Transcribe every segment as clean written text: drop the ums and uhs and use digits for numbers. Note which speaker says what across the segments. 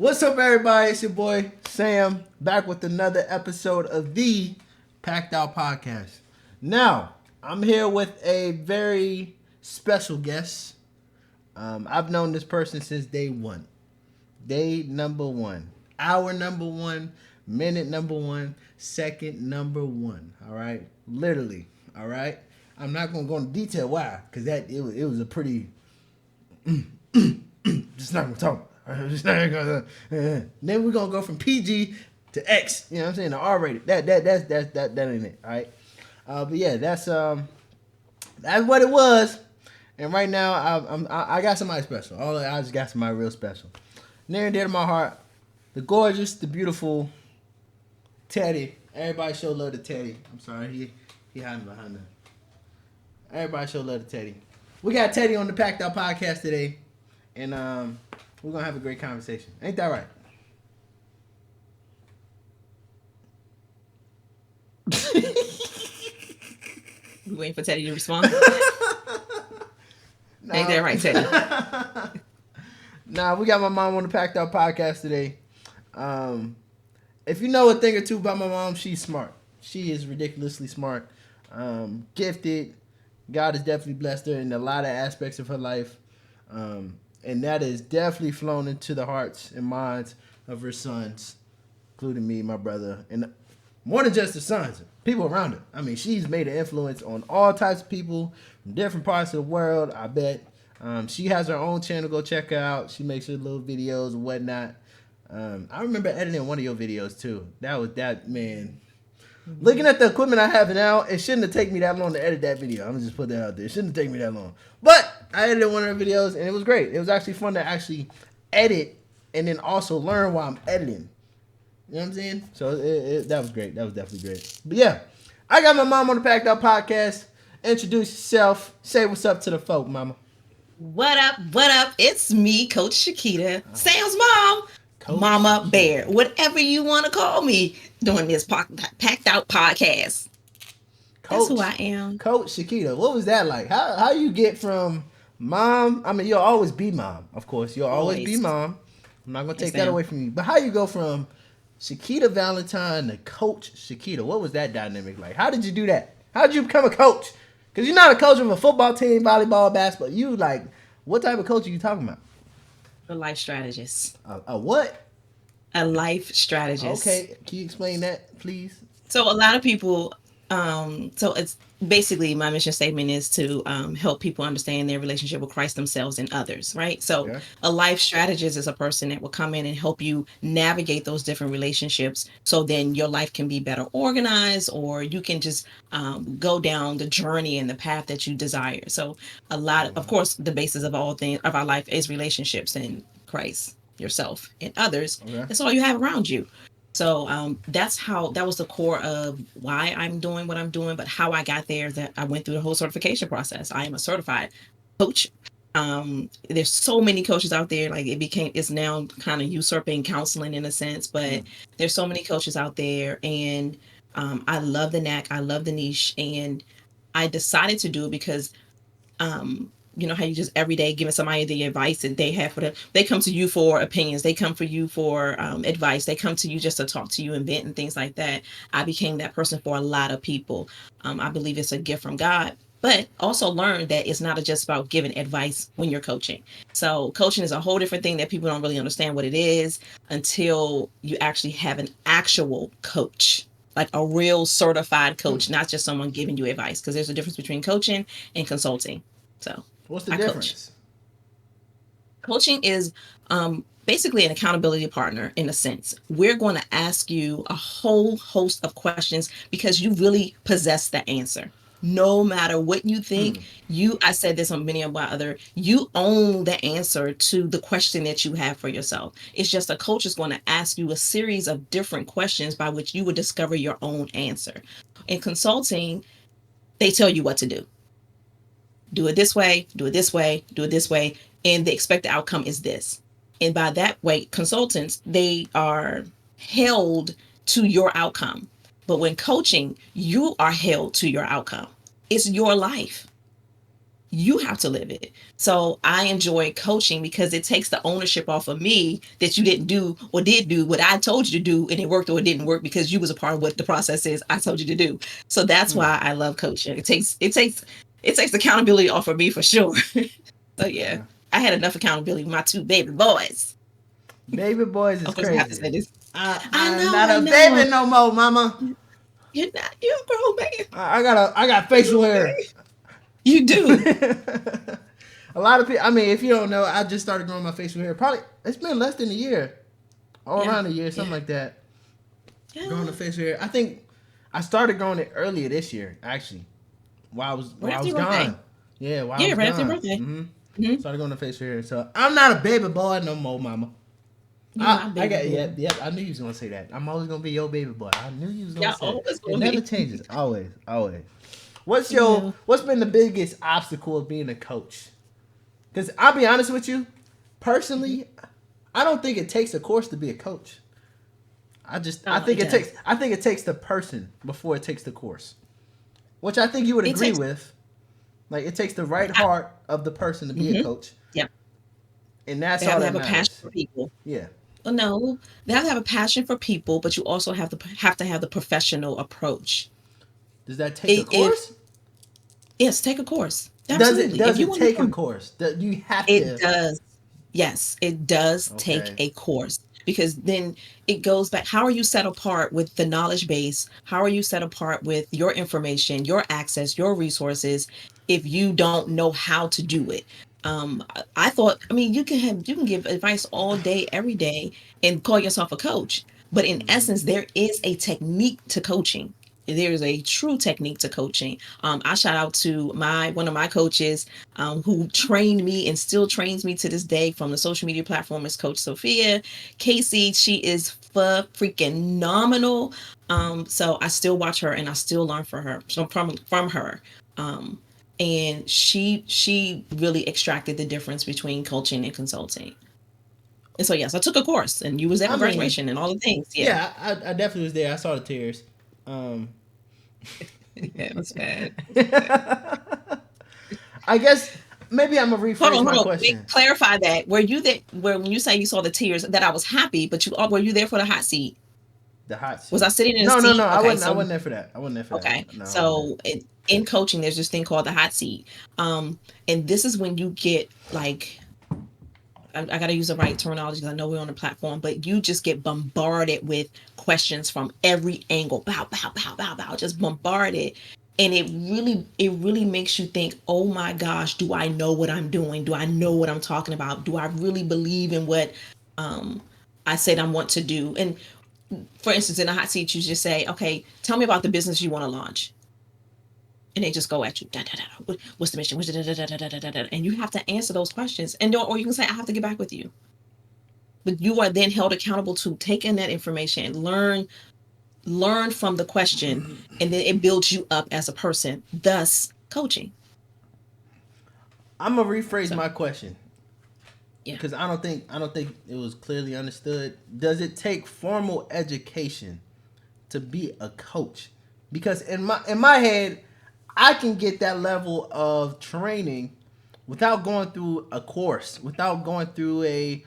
Speaker 1: What's up, everybody? It's your boy Sam back with another episode of the Packed Out Podcast. Now, I'm here with a very special guest. I've known this person since day one. Day number one. Hour number one. Minute number one. Second number one. All right? Literally. All right? I'm not going to go into detail why, because it was a pretty... just not going to talk. Then we're gonna go from PG to X. You know what I'm saying? The R-rated. That ain't it. All right. But yeah, that's what it was. And right now, I got somebody special. I just got somebody real special. Near and dear to my heart, the gorgeous, the beautiful Teddy. Everybody show love to Teddy. I'm sorry, he hiding behind her. Everybody show love to Teddy. We got Teddy on the Packed Out Podcast today, and we're going to have a great conversation. Ain't that right?
Speaker 2: You waiting for Teddy to respond? Ain't that right, Teddy?
Speaker 1: We got my mom on the Packed Out Podcast today. If you know a thing or two about my mom, she's smart. She is ridiculously smart. Gifted. God has definitely blessed her in a lot of aspects of her life. And that is definitely flown into the hearts and minds of her sons, including me, my brother, and more than just the sons, people around her. I mean, she's made an influence on all types of people from different parts of the world, I bet. She has her own channel. Go check her out. She makes her little videos and whatnot. I remember editing one of your videos, too. Man. Looking at the equipment I have now, it shouldn't have taken me that long to edit that video. I'm going to just put that out there. It shouldn't have taken me that long. But I edited one of her videos, and it was great. It was actually fun to actually edit and then also learn while I'm editing. You know what I'm saying? So that was great. That was definitely great. But yeah, I got my mom on the Packed Out Podcast. Introduce yourself. Say what's up to the folk, mama.
Speaker 2: What up? What up? It's me, Coach Shakita, Sam's mom, Coach Mama Bear, whatever you want to call me, doing this Packed Out Podcast. That's who I am.
Speaker 1: Coach Shakita, what was that like? How you get from mom? I mean, you'll always be mom, of course. You'll always be mom. I'm not going to take that away from you. But how you go from Shakita Valentine to Coach Shakita? What was that dynamic like? How did you do that? How did you become a coach? Because you're not a coach of a football team, volleyball, basketball. You like, what type of coach are you talking about?
Speaker 2: A life strategist.
Speaker 1: A what?
Speaker 2: A life strategist.
Speaker 1: Okay. Can you explain that, please?
Speaker 2: So a lot of people, so it's basically my mission statement is to help people understand their relationship with Christ themselves and others, right? So a life strategist is a person that will come in and help you navigate those different relationships so then your life can be better organized, or you can just go down the journey and the path that you desire. So of course, the basis of all things of our life is relationships and Christ, yourself, and others. That's all you have around you. So that was the core of why I'm doing what I'm doing, but how I got there, that I went through the whole certification process. I am a certified coach. There's so many coaches out there, like it's now kind of usurping counseling in a sense, but there's so many coaches out there, and I love the knack, I love the niche, and I decided to do it because you know how you just every day giving somebody the advice that they have for them. They come to you for opinions. They come for you for advice. They come to you just to talk to you and vent and things like that. I became that person for a lot of people. I believe it's a gift from God, but also learn that it's not just about giving advice when you're coaching. So coaching is a whole different thing that people don't really understand what it is until you actually have an actual coach, like a real certified coach, not just someone giving you advice. Because there's a difference between coaching and consulting. So
Speaker 1: what's the difference?
Speaker 2: Coaching is basically an accountability partner in a sense. We're going to ask you a whole host of questions because you really possess the answer. No matter what you think, I said this on many of my other, you own the answer to the question that you have for yourself. It's just a coach is going to ask you a series of different questions by which you will discover your own answer. In consulting, they tell you what to do. Do it this way, do it this way, do it this way, and the expected outcome is this. And by that way, consultants, they are held to your outcome. But when coaching, you are held to your outcome. It's your life. You have to live it. So I enjoy coaching because it takes the ownership off of me that you didn't do or did do what I told you to do and it worked or it didn't work because you was a part of what the process is I told you to do. So that's
Speaker 1: Hmm.
Speaker 2: why I love coaching. It takes accountability off of me for sure. So yeah,
Speaker 1: Okay.
Speaker 2: I had enough accountability with my two baby boys.
Speaker 1: Baby boys is
Speaker 2: Of course, I have to
Speaker 1: crazy.
Speaker 2: say this. I
Speaker 1: I'm
Speaker 2: know,
Speaker 1: not
Speaker 2: I
Speaker 1: a
Speaker 2: know.
Speaker 1: baby no more, mama.
Speaker 2: You're not. You're a grown man.
Speaker 1: I got
Speaker 2: You're a
Speaker 1: facial
Speaker 2: grown
Speaker 1: hair.
Speaker 2: man. You do.
Speaker 1: A lot of people. I mean, if you don't know, I just started growing my facial hair. Probably it's been less than a year, or
Speaker 2: Yeah.
Speaker 1: around a year, something
Speaker 2: Yeah.
Speaker 1: like that. Growing the
Speaker 2: Yeah.
Speaker 1: facial hair. I think I started growing it earlier this year, actually.
Speaker 2: Right
Speaker 1: While I
Speaker 2: after
Speaker 1: was
Speaker 2: your birthday.
Speaker 1: gone. Yeah, while I
Speaker 2: Yeah,
Speaker 1: was
Speaker 2: right after your
Speaker 1: gone.
Speaker 2: birthday.
Speaker 1: Mm-hmm.
Speaker 2: Hmm.
Speaker 1: Started growing the facial hair. So I'm not a baby boy no more, mama.
Speaker 2: You my
Speaker 1: I
Speaker 2: baby
Speaker 1: got
Speaker 2: boy.
Speaker 1: yep. I knew you was gonna say that. I'm always gonna be your baby boy. I knew you was gonna
Speaker 2: Y'all
Speaker 1: say it.
Speaker 2: always
Speaker 1: It
Speaker 2: gonna
Speaker 1: never
Speaker 2: be.
Speaker 1: changes. Always, always.
Speaker 2: Yeah.
Speaker 1: What's been the biggest obstacle of being a coach? Because I'll be honest with you,
Speaker 2: Hmm.
Speaker 1: personally, I don't think it takes a course to be a coach.
Speaker 2: It does.
Speaker 1: I think it takes the person before it takes the course, which I think you would
Speaker 2: It
Speaker 1: agree
Speaker 2: takes.
Speaker 1: with. Like it takes the right
Speaker 2: I,
Speaker 1: heart of the person to be a
Speaker 2: hmm.
Speaker 1: coach,
Speaker 2: Yeah.
Speaker 1: and
Speaker 2: They
Speaker 1: that's
Speaker 2: have
Speaker 1: all
Speaker 2: to
Speaker 1: that
Speaker 2: have a passion
Speaker 1: matters.
Speaker 2: for people.
Speaker 1: Yeah.
Speaker 2: Well, no, they have to have a passion for people, but you also have to have the professional approach.
Speaker 1: Does that take a
Speaker 2: If
Speaker 1: course?
Speaker 2: yes, take a course. Absolutely. If
Speaker 1: Does
Speaker 2: you
Speaker 1: it
Speaker 2: want to
Speaker 1: take a
Speaker 2: become,
Speaker 1: course? Do you have
Speaker 2: it
Speaker 1: to?
Speaker 2: does. Yes, it does take
Speaker 1: Okay.
Speaker 2: a course because then it goes back. How are you set apart with the knowledge base? How are you set apart with your information, your access, your resources if you don't know how to do it? I thought, I mean, you can give advice all day, every day, and call yourself a coach. But in
Speaker 1: Hmm.
Speaker 2: essence, there is a technique to coaching. There is a true technique to coaching. I shout out to my one of my coaches who trained me and still trains me to this day from the social media platform is Coach Sophia Casey. She is freaking nominal. So I still watch her and I still learn from her. Um, and she really extracted the difference between coaching and consulting. And so yes, I took a course and you was at
Speaker 1: I
Speaker 2: my
Speaker 1: mean,
Speaker 2: graduation and all the things. Yeah.
Speaker 1: yeah, I definitely was there. I saw the tears. Um,
Speaker 2: Yeah, it was bad. It was bad.
Speaker 1: I guess maybe I'm gonna rephrase my
Speaker 2: Hold on. Wait,
Speaker 1: question.
Speaker 2: clarify that. Were you there? Where when you say you saw the tears, that I was happy, but were you there for the hot seat?
Speaker 1: The hot
Speaker 2: Was I
Speaker 1: seat.
Speaker 2: sitting in a
Speaker 1: No, no, no.
Speaker 2: seat? Okay,
Speaker 1: I
Speaker 2: so
Speaker 1: wasn't there for that. I wasn't there for that.
Speaker 2: okay,
Speaker 1: No, I wasn't there.
Speaker 2: so in coaching, there's this thing called the hot seat, and this is when you get like I got to use the right terminology because I know we're on the platform, but you just get bombarded with questions from every angle, bow, bow, bow, bow, bow, just bombarded. And it really makes you think, oh my gosh, do I know what I'm doing? Do I know what I'm talking about? Do I really believe in what um, I said I want to do? And for instance, in a hot seat, you just say, okay, tell me about the business you want to launch. And they just go at you. Da, da, da, what's the mission? What's the, da, da, da, da, da, da, da, and you have to answer those questions. And or you can say, I have to get back with you. But you are then held accountable to take in that information and learn from the question, and then it builds you up as a person, thus coaching.
Speaker 1: I'm gonna rephrase
Speaker 2: So
Speaker 1: my question
Speaker 2: yeah.
Speaker 1: because I don't think it was clearly understood. Does it take formal education to be a coach? Because in my head, I can get that level of training without going through a course, without going through a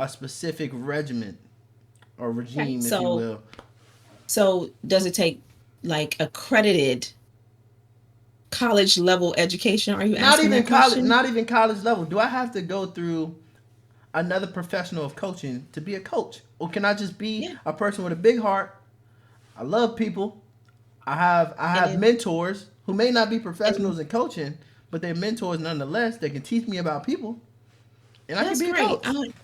Speaker 1: specific regiment or
Speaker 2: Right.
Speaker 1: regime, if you
Speaker 2: So
Speaker 1: will.
Speaker 2: does it take like accredited college level education? Are you asking that question?
Speaker 1: Not even college level. Do I have to go through another professional of coaching to be a coach, or can I just be
Speaker 2: Yeah.
Speaker 1: a person with a big heart? I love people. I
Speaker 2: And
Speaker 1: have
Speaker 2: then
Speaker 1: mentors who may not be
Speaker 2: and
Speaker 1: professionals in coaching, but they're mentors nonetheless. They can teach me about people, and I can
Speaker 2: that's
Speaker 1: be a
Speaker 2: great.
Speaker 1: coach.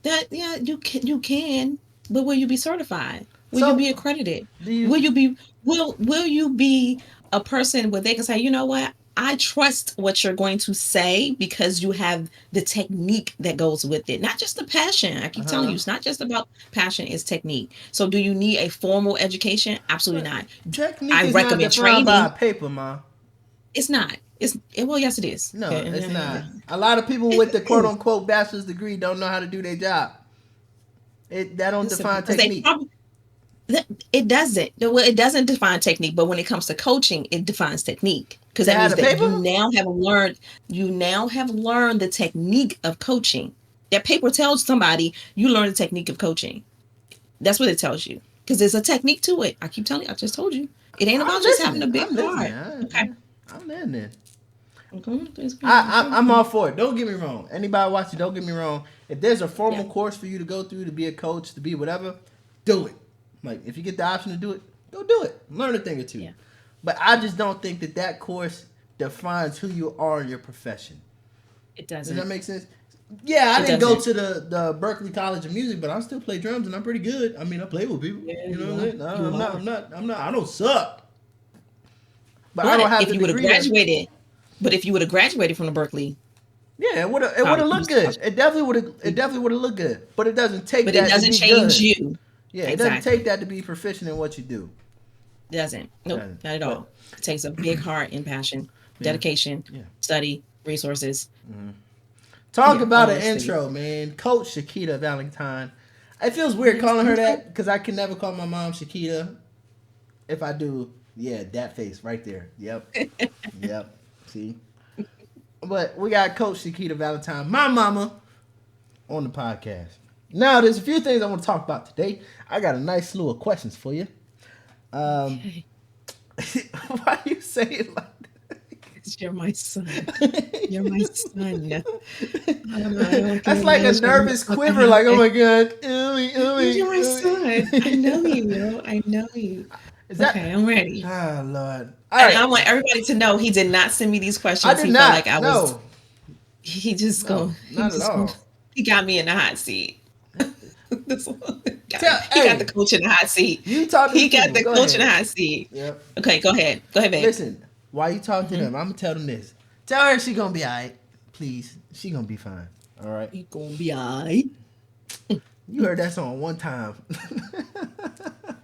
Speaker 2: That yeah, you can, but will you be certified? Will you
Speaker 1: So,
Speaker 2: be accredited?
Speaker 1: do
Speaker 2: Will
Speaker 1: you?
Speaker 2: you be will you be a person where they can say, you know what? I trust what you're going to say because you have the technique that goes with it, not just the passion. I keep telling
Speaker 1: Uh,
Speaker 2: you, it's not just about passion, it's technique. So, do you need a formal education? Absolutely
Speaker 1: but
Speaker 2: not.
Speaker 1: technique
Speaker 2: I
Speaker 1: is not
Speaker 2: recommend
Speaker 1: defined by a
Speaker 2: training.
Speaker 1: paper, ma.
Speaker 2: It's not. Well, yes, it is.
Speaker 1: No, it's not.
Speaker 2: It
Speaker 1: A lot of people with the quote
Speaker 2: is.
Speaker 1: unquote bachelor's degree don't know how to do their job. It that don't
Speaker 2: Listen,
Speaker 1: define
Speaker 2: because they
Speaker 1: technique.
Speaker 2: probably it doesn't. Well, it doesn't define technique, but when it comes to coaching, it defines technique. because
Speaker 1: They
Speaker 2: that
Speaker 1: had
Speaker 2: means
Speaker 1: a
Speaker 2: that
Speaker 1: paper.
Speaker 2: you now have learned the technique of coaching. That paper tells somebody you learned the technique of coaching. That's what it tells you, because there's a technique to it. I keep telling you, I just told you, it ain't
Speaker 1: I'm
Speaker 2: about just having
Speaker 1: listening.
Speaker 2: a big
Speaker 1: I'm listening.
Speaker 2: card. Okay.
Speaker 1: I'm listening.
Speaker 2: Okay. That's good.
Speaker 1: I'm all for it. Don't get me wrong. Anybody watching, don't get me wrong. If there's a
Speaker 2: Yeah.
Speaker 1: formal course for you to go through to be a coach, to be whatever, do it. Like, if you get the option to do it, go do it. Learn a thing or two.
Speaker 2: Yeah.
Speaker 1: But I just don't think that that course defines who you are in your profession.
Speaker 2: It
Speaker 1: Does that
Speaker 2: doesn't.
Speaker 1: make sense? Yeah, I
Speaker 2: It
Speaker 1: didn't go
Speaker 2: doesn't.
Speaker 1: to the Berkeley College of Music, but I still play drums and I'm pretty good. I mean, I play with people.
Speaker 2: Yeah,
Speaker 1: You know
Speaker 2: you
Speaker 1: what I'm
Speaker 2: are.
Speaker 1: saying? No,
Speaker 2: You are.
Speaker 1: I don't suck. But I don't
Speaker 2: But
Speaker 1: have
Speaker 2: if
Speaker 1: the
Speaker 2: you would have
Speaker 1: degree to.
Speaker 2: graduated, but if you would have graduated from the Berkeley
Speaker 1: Yeah, it would have
Speaker 2: College,
Speaker 1: looked good. It definitely would have looked good. But it doesn't take
Speaker 2: but it
Speaker 1: that to
Speaker 2: doesn't
Speaker 1: be
Speaker 2: change
Speaker 1: good.
Speaker 2: you.
Speaker 1: Yeah, it doesn't take
Speaker 2: Exactly.
Speaker 1: that to be proficient in what you do.
Speaker 2: It doesn't.
Speaker 1: It
Speaker 2: Nope,
Speaker 1: doesn't.
Speaker 2: not at
Speaker 1: But
Speaker 2: all. It takes a big heart and passion,
Speaker 1: yeah,
Speaker 2: dedication,
Speaker 1: yeah.
Speaker 2: study, resources.
Speaker 1: Talk
Speaker 2: Yeah,
Speaker 1: about
Speaker 2: all
Speaker 1: an
Speaker 2: those things.
Speaker 1: intro, man. Coach Shakita Valentine. It feels weird
Speaker 2: Nice
Speaker 1: calling her
Speaker 2: intro.
Speaker 1: that because I can never call my mom Shakita. If I do, yeah, that face right there. Yep, yep. See, but we got Coach Shakita Valentine, my mama, on the podcast. Now, there's a few things I want to talk about today. I got a nice slew of questions for you. Um,
Speaker 2: Okay.
Speaker 1: why you say it like
Speaker 2: Because you're my son.
Speaker 1: that?
Speaker 2: You're my son. I don't know. I can
Speaker 1: That's like a
Speaker 2: imagine
Speaker 1: nervous
Speaker 2: what can
Speaker 1: quiver, like, oh
Speaker 2: happen.
Speaker 1: my god, ooey,
Speaker 2: Because
Speaker 1: ooey,
Speaker 2: you're my son. I know
Speaker 1: ooey.
Speaker 2: you, yo. I know you.
Speaker 1: Is
Speaker 2: Okay,
Speaker 1: that?
Speaker 2: I'm ready.
Speaker 1: Oh Lord. All
Speaker 2: And I
Speaker 1: right.
Speaker 2: want everybody to know he did not send me these
Speaker 1: I
Speaker 2: questions.
Speaker 1: did
Speaker 2: He felt like
Speaker 1: not.
Speaker 2: I was,
Speaker 1: No. No.
Speaker 2: he
Speaker 1: Not at
Speaker 2: just going,
Speaker 1: all.
Speaker 2: he got me in the hot seat. This one
Speaker 1: Tell.
Speaker 2: he got the
Speaker 1: Hey,
Speaker 2: coach in the hot seat.
Speaker 1: you talk to the
Speaker 2: He got
Speaker 1: people.
Speaker 2: the
Speaker 1: Go
Speaker 2: coach in the
Speaker 1: ahead.
Speaker 2: hot seat.
Speaker 1: Yep.
Speaker 2: Okay, go ahead. Go ahead, babe.
Speaker 1: Listen. While you talk to
Speaker 2: Mm-hmm.
Speaker 1: them, I'm gonna tell them this. Tell her she gonna be alright. Please. She gonna be fine. All right.
Speaker 2: You gonna be alright.
Speaker 1: You heard that song one time.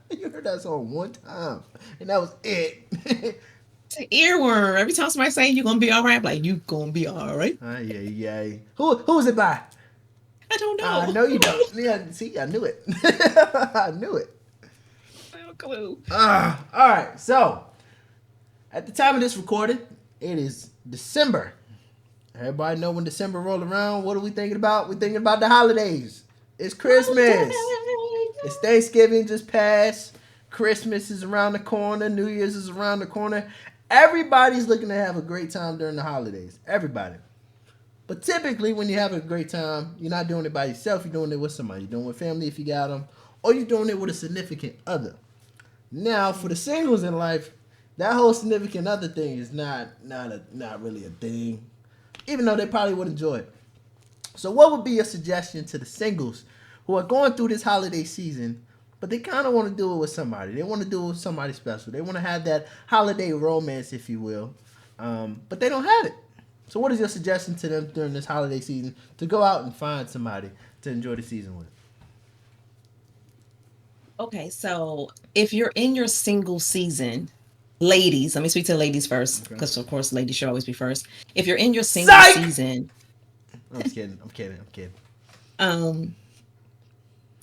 Speaker 1: You heard that song one time, and that was it.
Speaker 2: It's an earworm. Every time somebody say you gonna be all right, I'm like, you gonna be all right.
Speaker 1: Ay, ay, ay. Who was it by?
Speaker 2: I don't
Speaker 1: I
Speaker 2: know.
Speaker 1: know you don't. Yeah, see, I knew it. I knew it.
Speaker 2: No clue.
Speaker 1: All right. So, at the time of this recording, it is December. Everybody know when December roll around, what are we thinking about? We're thinking about the holidays. It's Christmas. It's Thanksgiving just passed. Christmas is around the corner. New Year's is around the corner. Everybody's looking to have a great time during the holidays. Everybody. But typically, when you have a great time, you're not doing it by yourself. You're doing it with somebody. You're doing it with family if you got them, or you're doing it with a significant other. Now, for the singles in life, that whole significant other thing is not really a thing, even though they probably would enjoy it. So, what would be your suggestion to the singles who are going through this holiday season, but they kind of want to do it with somebody? They want to do it with somebody special. They want to have that holiday romance, if you will, but they don't have it. So, what is your suggestion to them during this holiday season to go out and find somebody to enjoy the season with?
Speaker 2: Okay, so if you're in your single season, ladies, let me speak to the ladies first,
Speaker 1: Okay.
Speaker 2: because of course ladies should always be first. If you're in your single
Speaker 1: Psych!
Speaker 2: season,
Speaker 1: I'm just kidding. I'm kidding. I'm kidding.
Speaker 2: um,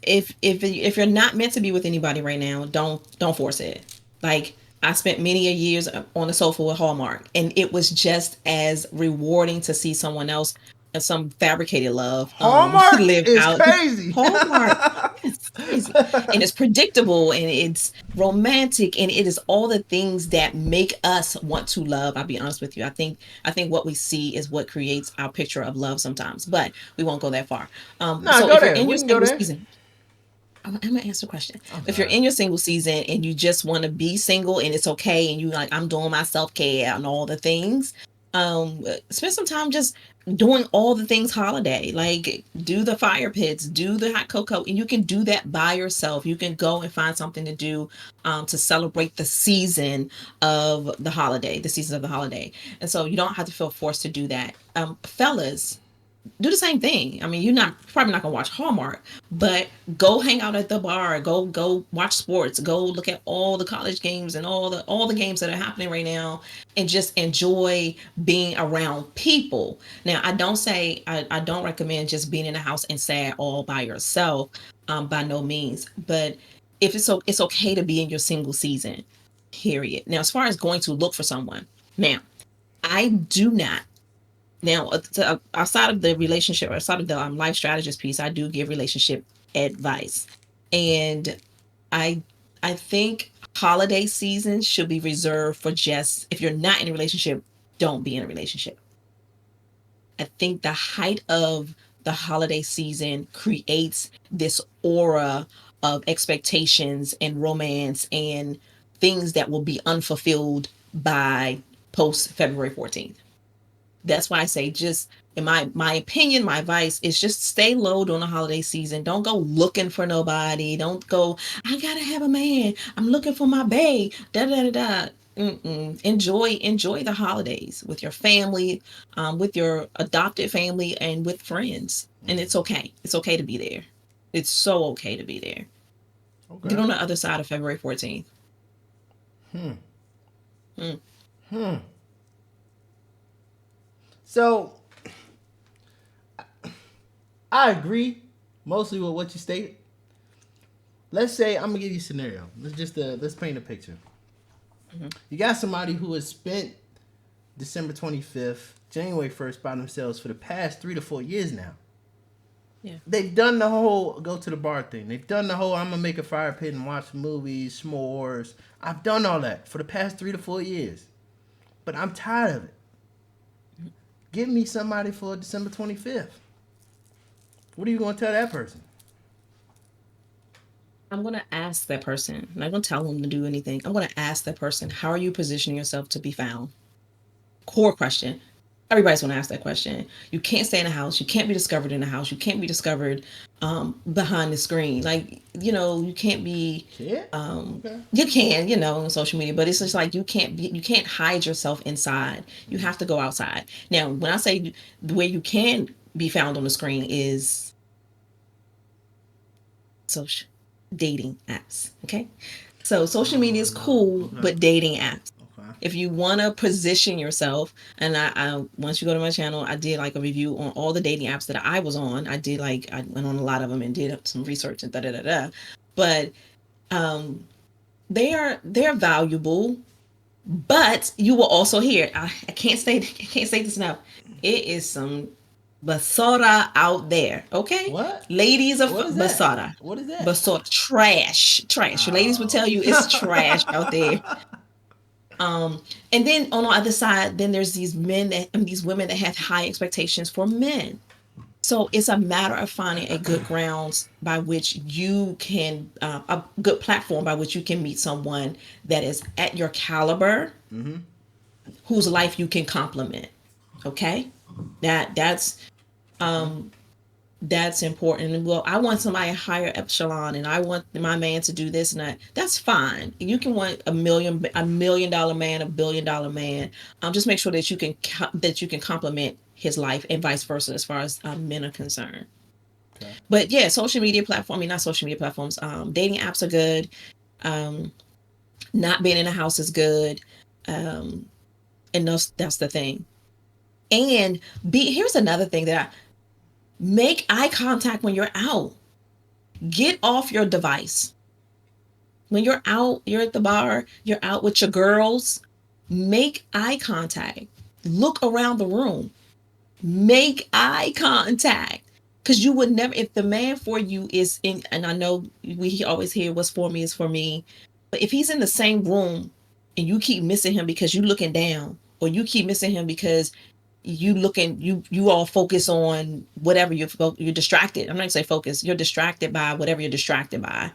Speaker 2: if you're not meant to be with anybody right now, don't force it. Like, I spent many a years on the sofa with Hallmark, and it was just as rewarding to see someone else and some fabricated love
Speaker 1: Hallmark
Speaker 2: live
Speaker 1: is
Speaker 2: out.
Speaker 1: crazy.
Speaker 2: Hallmark, it's crazy, and it's predictable, and it's romantic, and it is all the things that make us want to love. I'll be honest with you. I think what we see is what creates our picture of love sometimes, but we won't go that far.
Speaker 1: Nah,
Speaker 2: So
Speaker 1: go
Speaker 2: if you're
Speaker 1: there.
Speaker 2: in
Speaker 1: We
Speaker 2: your
Speaker 1: can go
Speaker 2: single
Speaker 1: there.
Speaker 2: season, I'm gonna answer the question.
Speaker 1: I'm
Speaker 2: If you're
Speaker 1: sorry.
Speaker 2: in your single season and you just want to be single and it's okay, and you like, I'm doing my self care and all the things, spend some time just doing all the things holiday. Like, do the fire pits, do the hot cocoa, and you can do that by yourself. You can go and find something to do, to celebrate the season of the holiday, the season of the holiday, and so you don't have to feel forced to do that. Fellas, do the same thing. I mean, you're not probably not gonna watch Hallmark, but go hang out at the bar, go watch sports, go look at all the college games and all the games that are happening right now, and just enjoy being around people. Now, I don't recommend just being in the house and sad all by yourself, by no means. But if it's okay to be in your single season, period. Now, as far as going to look for someone, now I do not. Now, outside of the relationship, outside of the life strategist piece, I do give relationship advice, and I I think holiday season should be reserved for just if you're not in a relationship, don't be in a relationship. I think the height of the holiday season creates this aura of expectations and romance and things that will be unfulfilled by post February 14th. That's why I say just in my opinion, my advice is just stay low during the holiday season. Don't go looking for nobody. Don't go, I gotta have a man. I'm looking for my bae. Da da da da. Enjoy the holidays with your family, with your adopted family, and with friends. And it's okay. It's okay to be there. It's so okay to be there. Get
Speaker 1: Okay.
Speaker 2: on the other side of February 14th.
Speaker 1: Hmm.
Speaker 2: Mm.
Speaker 1: Hmm. So I agree mostly with what you stated. Let's say I'm gonna give you a scenario. Let's paint a picture.
Speaker 2: Hmm.
Speaker 1: You got somebody who has spent December 25th, January 1st by themselves for the past 3 to 4 years now.
Speaker 2: Yeah.
Speaker 1: They've done the whole go to the bar thing. They've done the whole I'm gonna make a fire pit and watch movies, s'mores. I've done all that for the past 3 to 4 years. But I'm tired of it. Give me somebody for December 25th. What are you gonna tell that person?
Speaker 2: I'm going to ask that person. I'm not going to tell them to do anything. I'm going to ask that person, how are you positioning yourself to be found? Core question. Everybody's going to ask that question. You can't stay in the house. You can't be discovered in the house. You can't be discovered behind the screen. Like, you can't be.
Speaker 1: Yeah. Okay.
Speaker 2: You can, on social media, but it's just like you can't hide yourself inside. You have to go outside. Now, when I say the way you can be found on the screen is social dating apps. Okay. So social media is cool,
Speaker 1: Okay.
Speaker 2: but dating apps.
Speaker 1: Okay.
Speaker 2: If you want to position yourself, and I once you go to my channel, I did like a review on all the dating apps that I was on. I went on a lot of them and did some research and da da da da. But um, they're valuable, but you will also hear. I can't say this enough. It is some basura out there. Okay,
Speaker 1: What?
Speaker 2: ladies of
Speaker 1: What is that?
Speaker 2: basura.
Speaker 1: What is that?
Speaker 2: Basura, trash. Your ladies will
Speaker 1: Oh.
Speaker 2: tell you it's trash out there. And then on the other side, then there's these men that and these women that have high expectations for men. So it's a matter of finding a good grounds by which you can, a good platform by which you can meet someone that is at your caliber,
Speaker 1: Mm-hmm.
Speaker 2: whose life you can complement. Okay, that's
Speaker 1: Okay.
Speaker 2: that's important. And well, I want somebody higher echelon, and I want my man to do this and that. That's fine. You can want a $1 million man, $1 billion man. Just make sure that you can complement his life and vice versa as far as men are concerned.
Speaker 1: Okay.
Speaker 2: But yeah, social media platform. I mean, not social media platforms. Dating apps are good. Um, not being in the house is good. Um, and that's the thing. And here's another thing that make eye contact when you're out. Get off your device. When you're out, you're at the bar, you're out with your girls, make eye contact. Look around the room. Make eye contact. Because you would never, if the man for you is in, and I know we always hear what's for me is for me, but if he's in the same room and you keep missing him because you looking down, or you keep missing him because you all focus on whatever you're distracted. I'm not gonna say focus. You're distracted by whatever you're distracted by.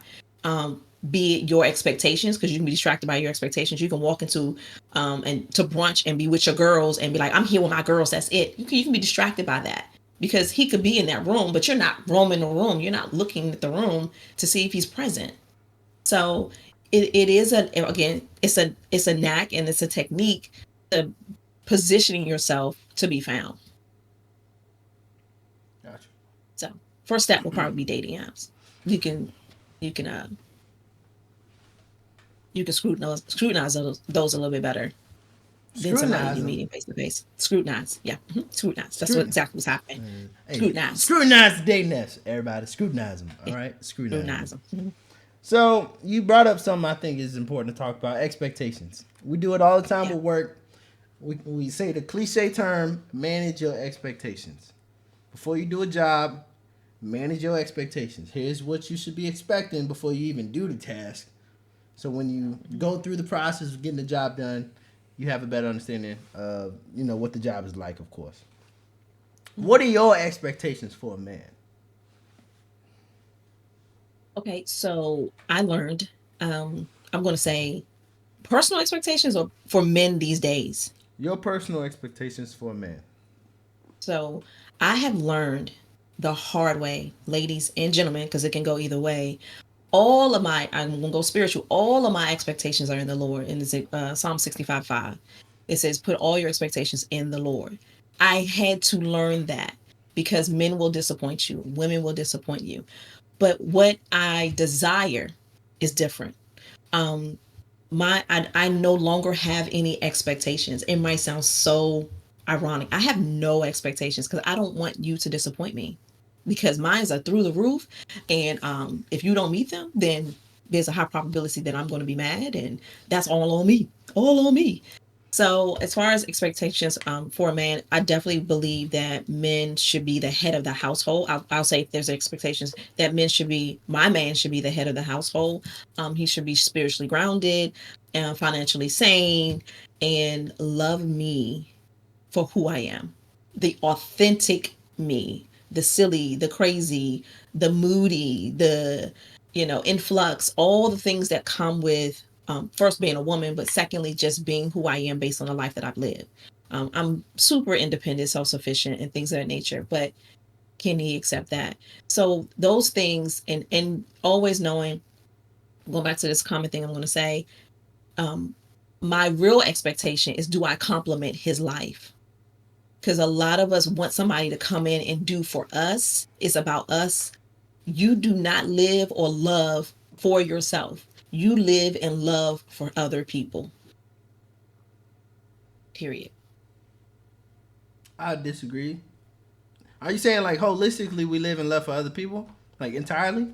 Speaker 2: Be it your expectations, because you can be distracted by your expectations. You can walk into and to brunch and be with your girls and be like, I'm here with my girls, that's it. You can be distracted by that because he could be in that room, but you're not roaming the room. You're not looking at the room to see if he's present. So it is again, it's a knack and it's a technique to positioning yourself to be found.
Speaker 1: Gotcha.
Speaker 2: So first step will probably be dating apps. You can you can uh you can scrutinize those a little bit better than somebody
Speaker 1: Scrutinize
Speaker 2: you
Speaker 1: them.
Speaker 2: meeting face to face. Scrutinize, yeah, scrutinize. That's what
Speaker 1: Scrutin.
Speaker 2: exactly what's happening.
Speaker 1: Hey,
Speaker 2: Scrutinize,
Speaker 1: scrutinize the dating apps. Everybody, scrutinize them. All
Speaker 2: yeah,
Speaker 1: right, scrutinize them.
Speaker 2: scrutinize them. Mhm.
Speaker 1: So you brought up something I think is important to talk about: expectations. We do it all the time
Speaker 2: Yeah,
Speaker 1: with work. we say the cliche term, manage your expectations. Before you do a job, manage your expectations. Here's what you should be expecting before you even do the task. So when you go through the process of getting the job done, you have a better understanding of what the job is like. Of course. What are your expectations for a man?
Speaker 2: Okay, so I learned, I'm going to say personal expectations or for men these days.
Speaker 1: Your personal expectations for a man.
Speaker 2: So I have learned the hard way, ladies and gentlemen, because it can go either way. I'm going to go spiritual. All of my expectations are in the Lord. In Psalm 65:5, it says, put all your expectations in the Lord. I had to learn that because men will disappoint you, women will disappoint you. But what I desire is different. Um, I no longer have any expectations. It might sound so ironic. I have no expectations because I don't want you to disappoint me because mines are through the roof. And if you don't meet them, then there's a high probability that I'm going to be mad, and that's all on me, all on me. So, as far as expectations for a man, I definitely believe that men should be the head of the household. I'll say if there's expectations that my man should be the head of the household. He should be spiritually grounded and financially sane and love me for who I am, the authentic me, the silly, the crazy, the moody, the influx, all the things that come with first being a woman, but secondly just being who I am based on the life that I've lived. I'm super independent, self-sufficient, and things of that nature, but can he accept that? So those things, and always knowing, going back to this common thing I'm going to say, um, my real expectation is, do I complement his life? Because a lot of us want somebody to come in and do for us. It's about us. You do not live or love for yourself. You live and love for other people. Period.
Speaker 1: I disagree. Are you saying like holistically we live and love for other people, like entirely?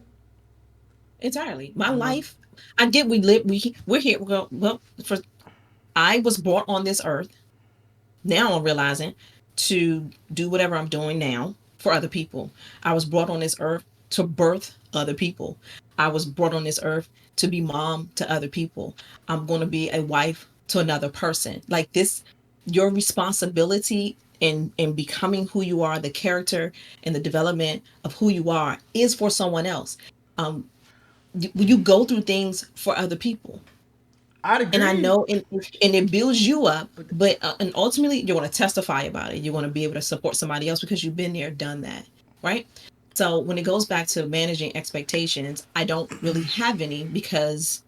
Speaker 2: Entirely. My
Speaker 1: No.
Speaker 2: life. I get we live. We're here. Well, for I was brought on this earth. Now I'm realizing to do whatever I'm doing now for other people. I was brought on this earth to birth other people. I was brought on this earth to be mom to other people. I'm going to be a wife to another person. Like this, your responsibility in becoming who you are, the character and the development of who you are is for someone else. Um, you go through things for other people,
Speaker 1: I'd
Speaker 2: and I
Speaker 1: agree,
Speaker 2: know, and it builds you up,
Speaker 1: but
Speaker 2: but and ultimately you're going to testify about it. You're going to be able to support somebody else because you've been there, done that, right? So when it goes back to managing expectations, I don't really have any because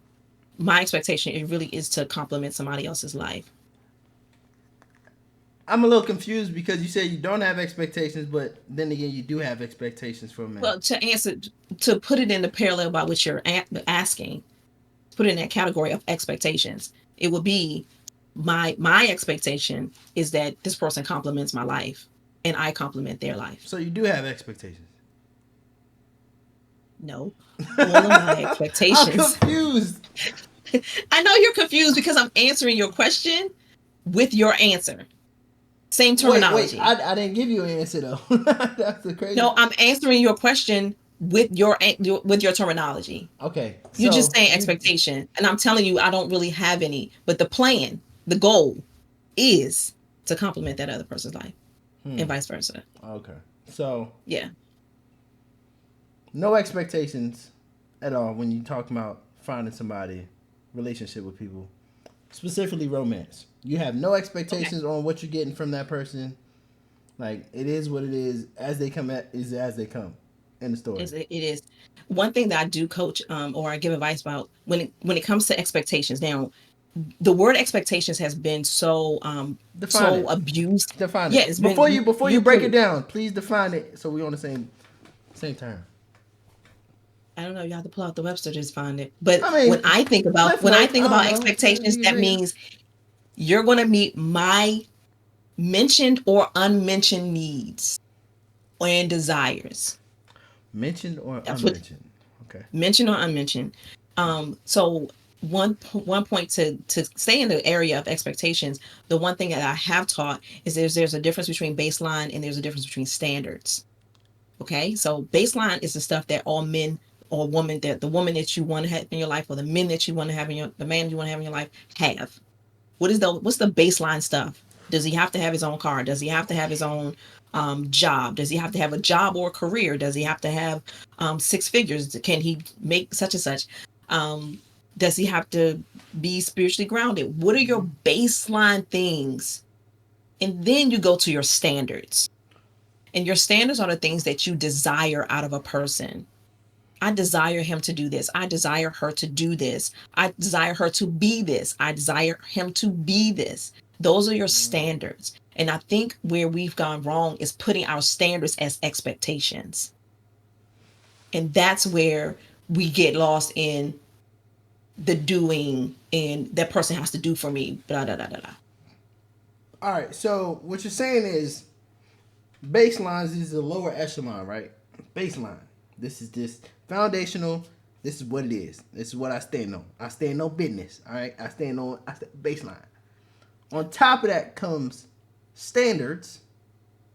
Speaker 2: my expectation, it really is to complement somebody else's life.
Speaker 1: I'm a little confused because you say you don't have expectations, but then again you do have expectations for a man.
Speaker 2: Well, to answer, to put it in the parallel about what you're asking, put it in that category of expectations, it would be my expectation is that this person complements my life and I complement their life.
Speaker 1: So you do have expectations.
Speaker 2: No, all of my
Speaker 1: I'm
Speaker 2: expectations.
Speaker 1: confused.
Speaker 2: I know you're confused because I'm answering your question with your answer. Same
Speaker 1: Wait,
Speaker 2: terminology.
Speaker 1: I didn't give you an answer though. That's the crazy.
Speaker 2: No, I'm answering your question with your terminology.
Speaker 1: Okay,
Speaker 2: You're just
Speaker 1: so
Speaker 2: saying
Speaker 1: you
Speaker 2: expectation, and I'm telling you I don't really have any. But the plan, the goal, is to complement that other person's life, and
Speaker 1: hmm,
Speaker 2: vice versa.
Speaker 1: okay. So
Speaker 2: Yeah.
Speaker 1: no expectations at all when you talk about finding somebody, relationship with people, specifically romance. You have no
Speaker 2: Okay.
Speaker 1: expectations on what you're getting from that person. Like it is what it is. As they come at is as they come. In the story.
Speaker 2: It is one thing that I do coach, or I give advice about when it comes to expectations. Now, the word expectations has been
Speaker 1: Define
Speaker 2: so
Speaker 1: it.
Speaker 2: abused.
Speaker 1: Define
Speaker 2: Yeah,
Speaker 1: it.
Speaker 2: it's been
Speaker 1: Before you break it
Speaker 2: please.
Speaker 1: down, please define it so we on the same term.
Speaker 2: I don't know. You have to pull out the Webster to find it. But
Speaker 1: I mean, Cliff
Speaker 2: when I
Speaker 1: Note.
Speaker 2: think
Speaker 1: I don't
Speaker 2: about
Speaker 1: know.
Speaker 2: expectations,
Speaker 1: You
Speaker 2: that
Speaker 1: read
Speaker 2: means you're going to meet my mentioned or unmentioned needs and desires.
Speaker 1: mentioned or
Speaker 2: That's what
Speaker 1: unmentioned. Okay.
Speaker 2: mentioned or unmentioned. So one point to stay in the area of expectations. The one thing that I have taught is there's a difference between baseline and there's a difference between standards. Okay, so baseline is the stuff that all men or woman, that the woman that you want to have in your life, or the men that you want to have in your, the man you want to have in your life have. What's the baseline stuff? Does he have to have his own car? Does he have to have his own job? Does he have to have a job or a career? Does he have to have six figures? Can he make such and such? Um, does he have to be spiritually grounded? What are your baseline things? And then you go to your standards. And your standards are the things that you desire out of a person. I desire him to do this. I desire her to do this. I desire her to be this. I desire him to be this. Those are your standards. And I think where we've gone wrong is putting our standards as expectations. And that's where we get lost in the doing, and that person has to do for me, blah, blah, blah, blah.
Speaker 1: All right. So what you're saying is baselines is the lower echelon, right? Baseline. This is this foundational. This is what it is. This is what I stand on. I stand on business. All right. I stand on baseline. On top of that comes standards,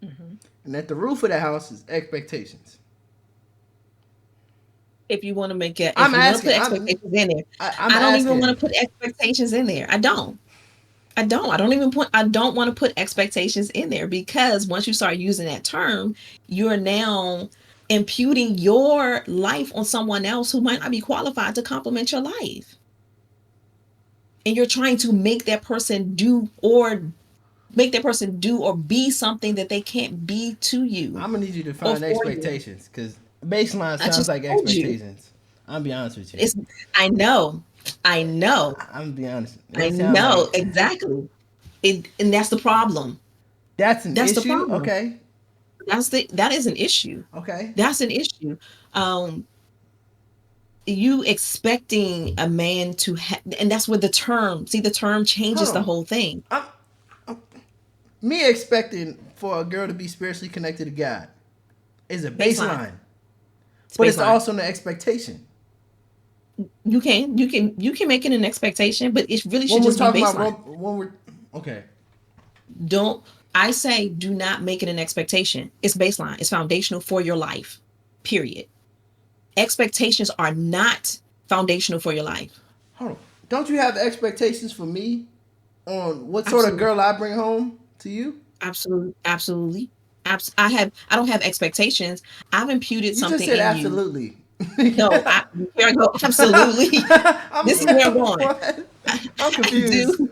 Speaker 1: and at the roof of the house is expectations.
Speaker 2: If you want to make it, if
Speaker 1: I'm
Speaker 2: you want to
Speaker 1: asking.
Speaker 2: put expectations in there,
Speaker 1: I'm
Speaker 2: I don't even
Speaker 1: asking.
Speaker 2: want to put expectations in there. I don't. I don't. I don't want to put expectations in there, because once you start using that term, you're now imputing your life on someone else who might not be qualified to complement your life. And you're trying to make that person do or be something that they can't be to you
Speaker 1: I'm gonna need you to
Speaker 2: or
Speaker 1: find
Speaker 2: for you.
Speaker 1: expectations because baseline
Speaker 2: I
Speaker 1: sounds
Speaker 2: just
Speaker 1: like
Speaker 2: told you.
Speaker 1: expectations. I'll be honest with you.
Speaker 2: It's I know. I know.
Speaker 1: I'm gonna be honest.
Speaker 2: I
Speaker 1: It sounds
Speaker 2: know
Speaker 1: like
Speaker 2: exactly. And that's the problem.
Speaker 1: that's an
Speaker 2: That's the
Speaker 1: issue.
Speaker 2: problem.
Speaker 1: Okay.
Speaker 2: That is an issue.
Speaker 1: Okay.
Speaker 2: That's an issue. Um, you expecting a man to and that's where the term
Speaker 1: Hold
Speaker 2: changes the
Speaker 1: on.
Speaker 2: whole thing.
Speaker 1: I'm me expecting for a girl to be spiritually connected to God is a
Speaker 2: Baseline.
Speaker 1: baseline,
Speaker 2: It's
Speaker 1: but it's
Speaker 2: baseline.
Speaker 1: also an expectation.
Speaker 2: You can make it an expectation, but it really
Speaker 1: When
Speaker 2: should
Speaker 1: we're
Speaker 2: just be
Speaker 1: talking about
Speaker 2: baseline.
Speaker 1: when we're okay.
Speaker 2: Don't I say do not make it an expectation. It's baseline. It's foundational for your life. Period. Expectations are not foundational for your life.
Speaker 1: Hold on. Don't you have expectations for me on what sort of
Speaker 2: Absolutely.
Speaker 1: girl I bring home to you?
Speaker 2: Absolutely. Absolutely. I don't have expectations. I've imputed
Speaker 1: You just
Speaker 2: something
Speaker 1: said
Speaker 2: in you.
Speaker 1: absolutely.
Speaker 2: No, here I go. Absolutely.
Speaker 1: I'm
Speaker 2: This is where I'm going.
Speaker 1: what? I'm
Speaker 2: I
Speaker 1: confused.
Speaker 2: do.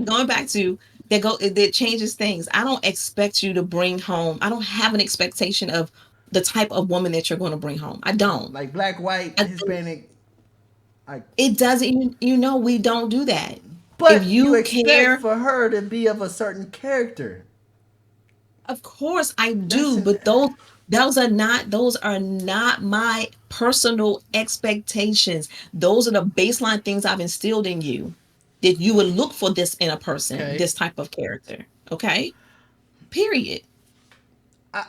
Speaker 2: Going back to that changes things. I don't expect you to bring home. I don't have an expectation of the type of woman that you're going to bring home. I don't.
Speaker 1: Like black, white,
Speaker 2: I,
Speaker 1: Hispanic. Like,
Speaker 2: it doesn't. You know, we don't do that. If
Speaker 1: but you
Speaker 2: you
Speaker 1: expect
Speaker 2: care,
Speaker 1: for her to be of a certain character.
Speaker 2: of course I
Speaker 1: That's
Speaker 2: do.
Speaker 1: an
Speaker 2: But those are not my personal expectations. Those are the baseline things I've instilled in you, that you would look for this in a person,
Speaker 1: okay.
Speaker 2: this type of character. Okay. Period.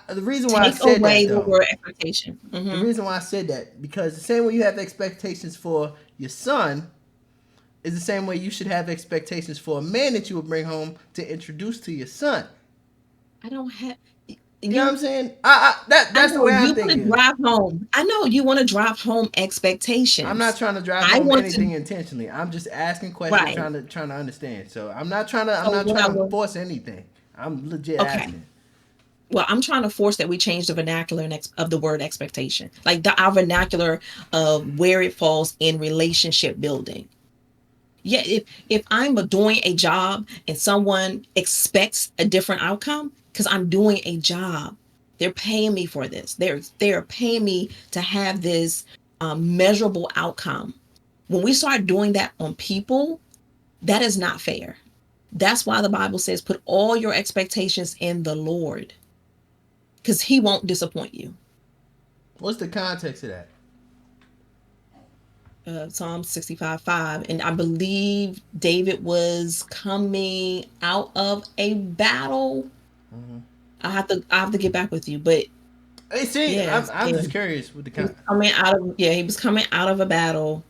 Speaker 1: The reason why I
Speaker 2: Take
Speaker 1: said
Speaker 2: away
Speaker 1: that
Speaker 2: the
Speaker 1: though,
Speaker 2: word expectation.
Speaker 1: the reason why I said that because the same way you have expectations for your son is the same way you should have expectations for a man that you would bring home to introduce to your son.
Speaker 2: I don't have
Speaker 1: You know what I'm
Speaker 2: you.
Speaker 1: saying?
Speaker 2: I
Speaker 1: That's the
Speaker 2: know
Speaker 1: way I'm
Speaker 2: you want to
Speaker 1: thinking.
Speaker 2: drive home. I know you want to drive home
Speaker 1: I'm not
Speaker 2: expectations.
Speaker 1: trying to drive
Speaker 2: I
Speaker 1: home
Speaker 2: want to
Speaker 1: anything intentionally. I'm just asking questions,
Speaker 2: right.
Speaker 1: trying to understand. So I'm
Speaker 2: So
Speaker 1: not
Speaker 2: what
Speaker 1: trying
Speaker 2: I
Speaker 1: to
Speaker 2: will
Speaker 1: force anything. I'm legit
Speaker 2: okay.
Speaker 1: asking.
Speaker 2: Well, I'm trying to force that we change the vernacular of the word expectation, like our vernacular of where it falls in relationship building. Yeah, if I'm doing a job and someone expects a different outcome because I'm doing a job, they're paying me for this. They're paying me to have this measurable outcome. When we start doing that on people, that is not fair. That's why the Bible says, put all your expectations in the Lord, because He won't disappoint you.
Speaker 1: What's the context of that?
Speaker 2: Psalm 65:5. And I believe David was coming out of a battle. I have to get back with you, but
Speaker 1: Hey, see,
Speaker 2: yeah,
Speaker 1: I'm
Speaker 2: yeah.
Speaker 1: just curious with the
Speaker 2: He was
Speaker 1: con.
Speaker 2: coming out of he was coming out of a battle.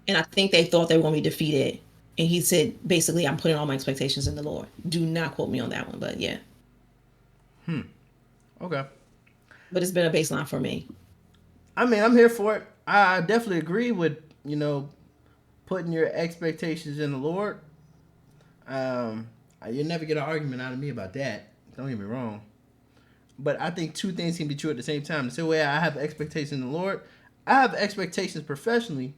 Speaker 2: And I think they thought they were going to be defeated. And he said, basically, I'm putting all my expectations in the Lord. Do not quote me on that one, but yeah.
Speaker 1: Okay.
Speaker 2: But it's been a baseline for me.
Speaker 1: I mean, I'm here for it. I definitely agree with, putting your expectations in the Lord. Um, you'll never get an argument out of me about that. Don't get me wrong. But I think two things can be true at the same time. The same way I have expectations in the Lord, I have expectations professionally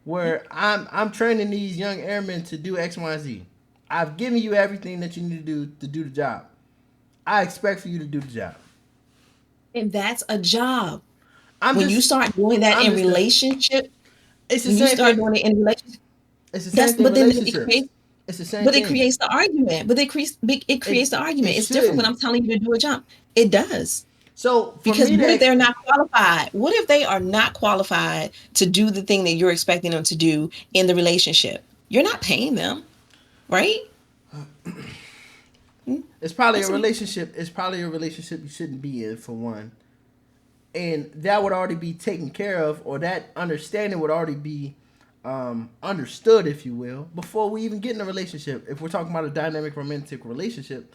Speaker 1: where I'm training these young airmen to do X, Y, and Z. I've given you everything that you need to do the job. I expect for you to do the job.
Speaker 2: And that's a job.
Speaker 1: I'm
Speaker 2: When you
Speaker 1: just
Speaker 2: start doing that
Speaker 1: I'm
Speaker 2: in
Speaker 1: just a,
Speaker 2: relationship,
Speaker 1: it's the
Speaker 2: when you
Speaker 1: same
Speaker 2: start
Speaker 1: thing.
Speaker 2: doing it in relationship,
Speaker 1: It's the
Speaker 2: that's
Speaker 1: same thing
Speaker 2: but then it
Speaker 1: relationships.
Speaker 2: creates
Speaker 1: It's the same
Speaker 2: but it
Speaker 1: thing.
Speaker 2: creates the argument. But it creates the
Speaker 1: It
Speaker 2: argument. It's different when
Speaker 1: shouldn't.
Speaker 2: I'm telling you to do a jump. It does.
Speaker 1: So for
Speaker 2: Because
Speaker 1: me
Speaker 2: what if
Speaker 1: to
Speaker 2: they're not qualified? What if they are not qualified to do the thing that you're expecting them to do in the relationship? You're not paying them, right? Mm,
Speaker 1: it's probably a
Speaker 2: that's a,
Speaker 1: relationship. It's probably a relationship you shouldn't be in for one, and that would already be taken care of, or that understanding would already be understood, if you will, before we even get in a relationship. If we're talking about a dynamic romantic relationship,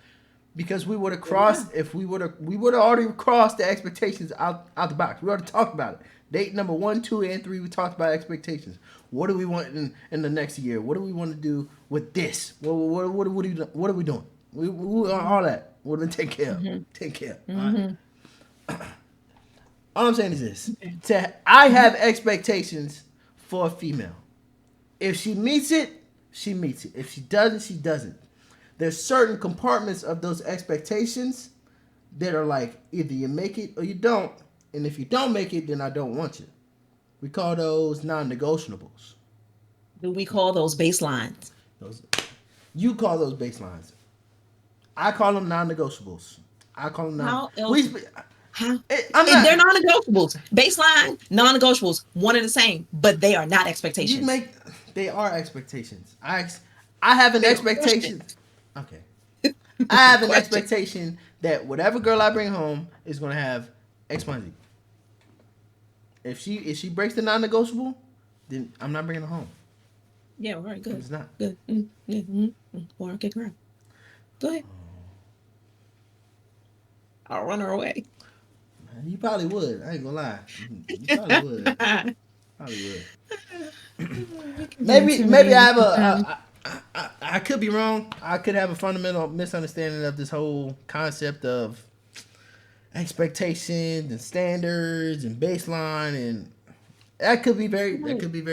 Speaker 1: because we would have
Speaker 2: there we go.
Speaker 1: crossed, if we would have already crossed the expectations out the box. We already talked about it. Date number 1, 2, and 3. We talked about expectations. What do we want in the next year? What do we want to do with this? What are we doing?
Speaker 2: Mhm,
Speaker 1: All that would have been taken care of.
Speaker 2: mhm,
Speaker 1: Take care. All right.
Speaker 2: mhm.
Speaker 1: All I'm saying is this:
Speaker 2: Okay.
Speaker 1: I
Speaker 2: Mhm.
Speaker 1: have expectations for a female. If she meets it, she meets it. If she doesn't, she doesn't. There's certain compartments of those expectations that are like either you make it or you don't, and if you don't make it, then I don't want you. We call those non-negotiables.
Speaker 2: Do we call those baselines?
Speaker 1: Those you call those baselines. I call them non-negotiables. I call them non.
Speaker 2: How else? How?
Speaker 1: I'm
Speaker 2: They're
Speaker 1: not.
Speaker 2: non-negotiables. Baseline, non-negotiables, one and the same, but they are not
Speaker 1: You
Speaker 2: expectations.
Speaker 1: make. They are expectations. I have an
Speaker 2: They are questions.
Speaker 1: expectation. Okay. I have an
Speaker 2: Question.
Speaker 1: expectation that whatever girl I bring home is gonna have X, Y, Z. If she breaks the non-negotiable, then I'm not bringing her home.
Speaker 2: Yeah, all right,
Speaker 1: I'm
Speaker 2: good.
Speaker 1: just not.
Speaker 2: Good. Yeah, or okay, girl. Go ahead. I'll run her away.
Speaker 1: You probably would. I ain't gonna lie. You probably would. Probably would.
Speaker 2: We can be
Speaker 1: Maybe I
Speaker 2: intimidated
Speaker 1: have
Speaker 2: sometimes.
Speaker 1: I could be wrong. I could have a fundamental misunderstanding of this whole concept of expectations and standards and baseline, and that could be very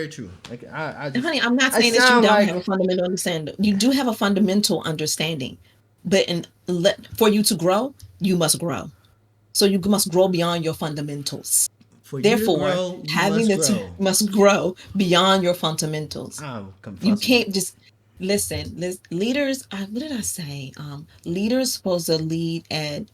Speaker 1: true. Like
Speaker 2: Honey, I'm not
Speaker 1: I
Speaker 2: saying that you
Speaker 1: sound
Speaker 2: don't have a
Speaker 1: like
Speaker 2: fundamental understanding. You do have a fundamental understanding, but for you to grow, you must grow. So you must grow beyond your fundamentals.
Speaker 1: for you to
Speaker 2: Therefore,
Speaker 1: grow, you
Speaker 2: having
Speaker 1: must
Speaker 2: this
Speaker 1: grow.
Speaker 2: must grow beyond your fundamentals.
Speaker 1: I'm
Speaker 2: You
Speaker 1: confusing you.
Speaker 2: can't just listen. Leaders, what did I say? Leaders supposed to lead at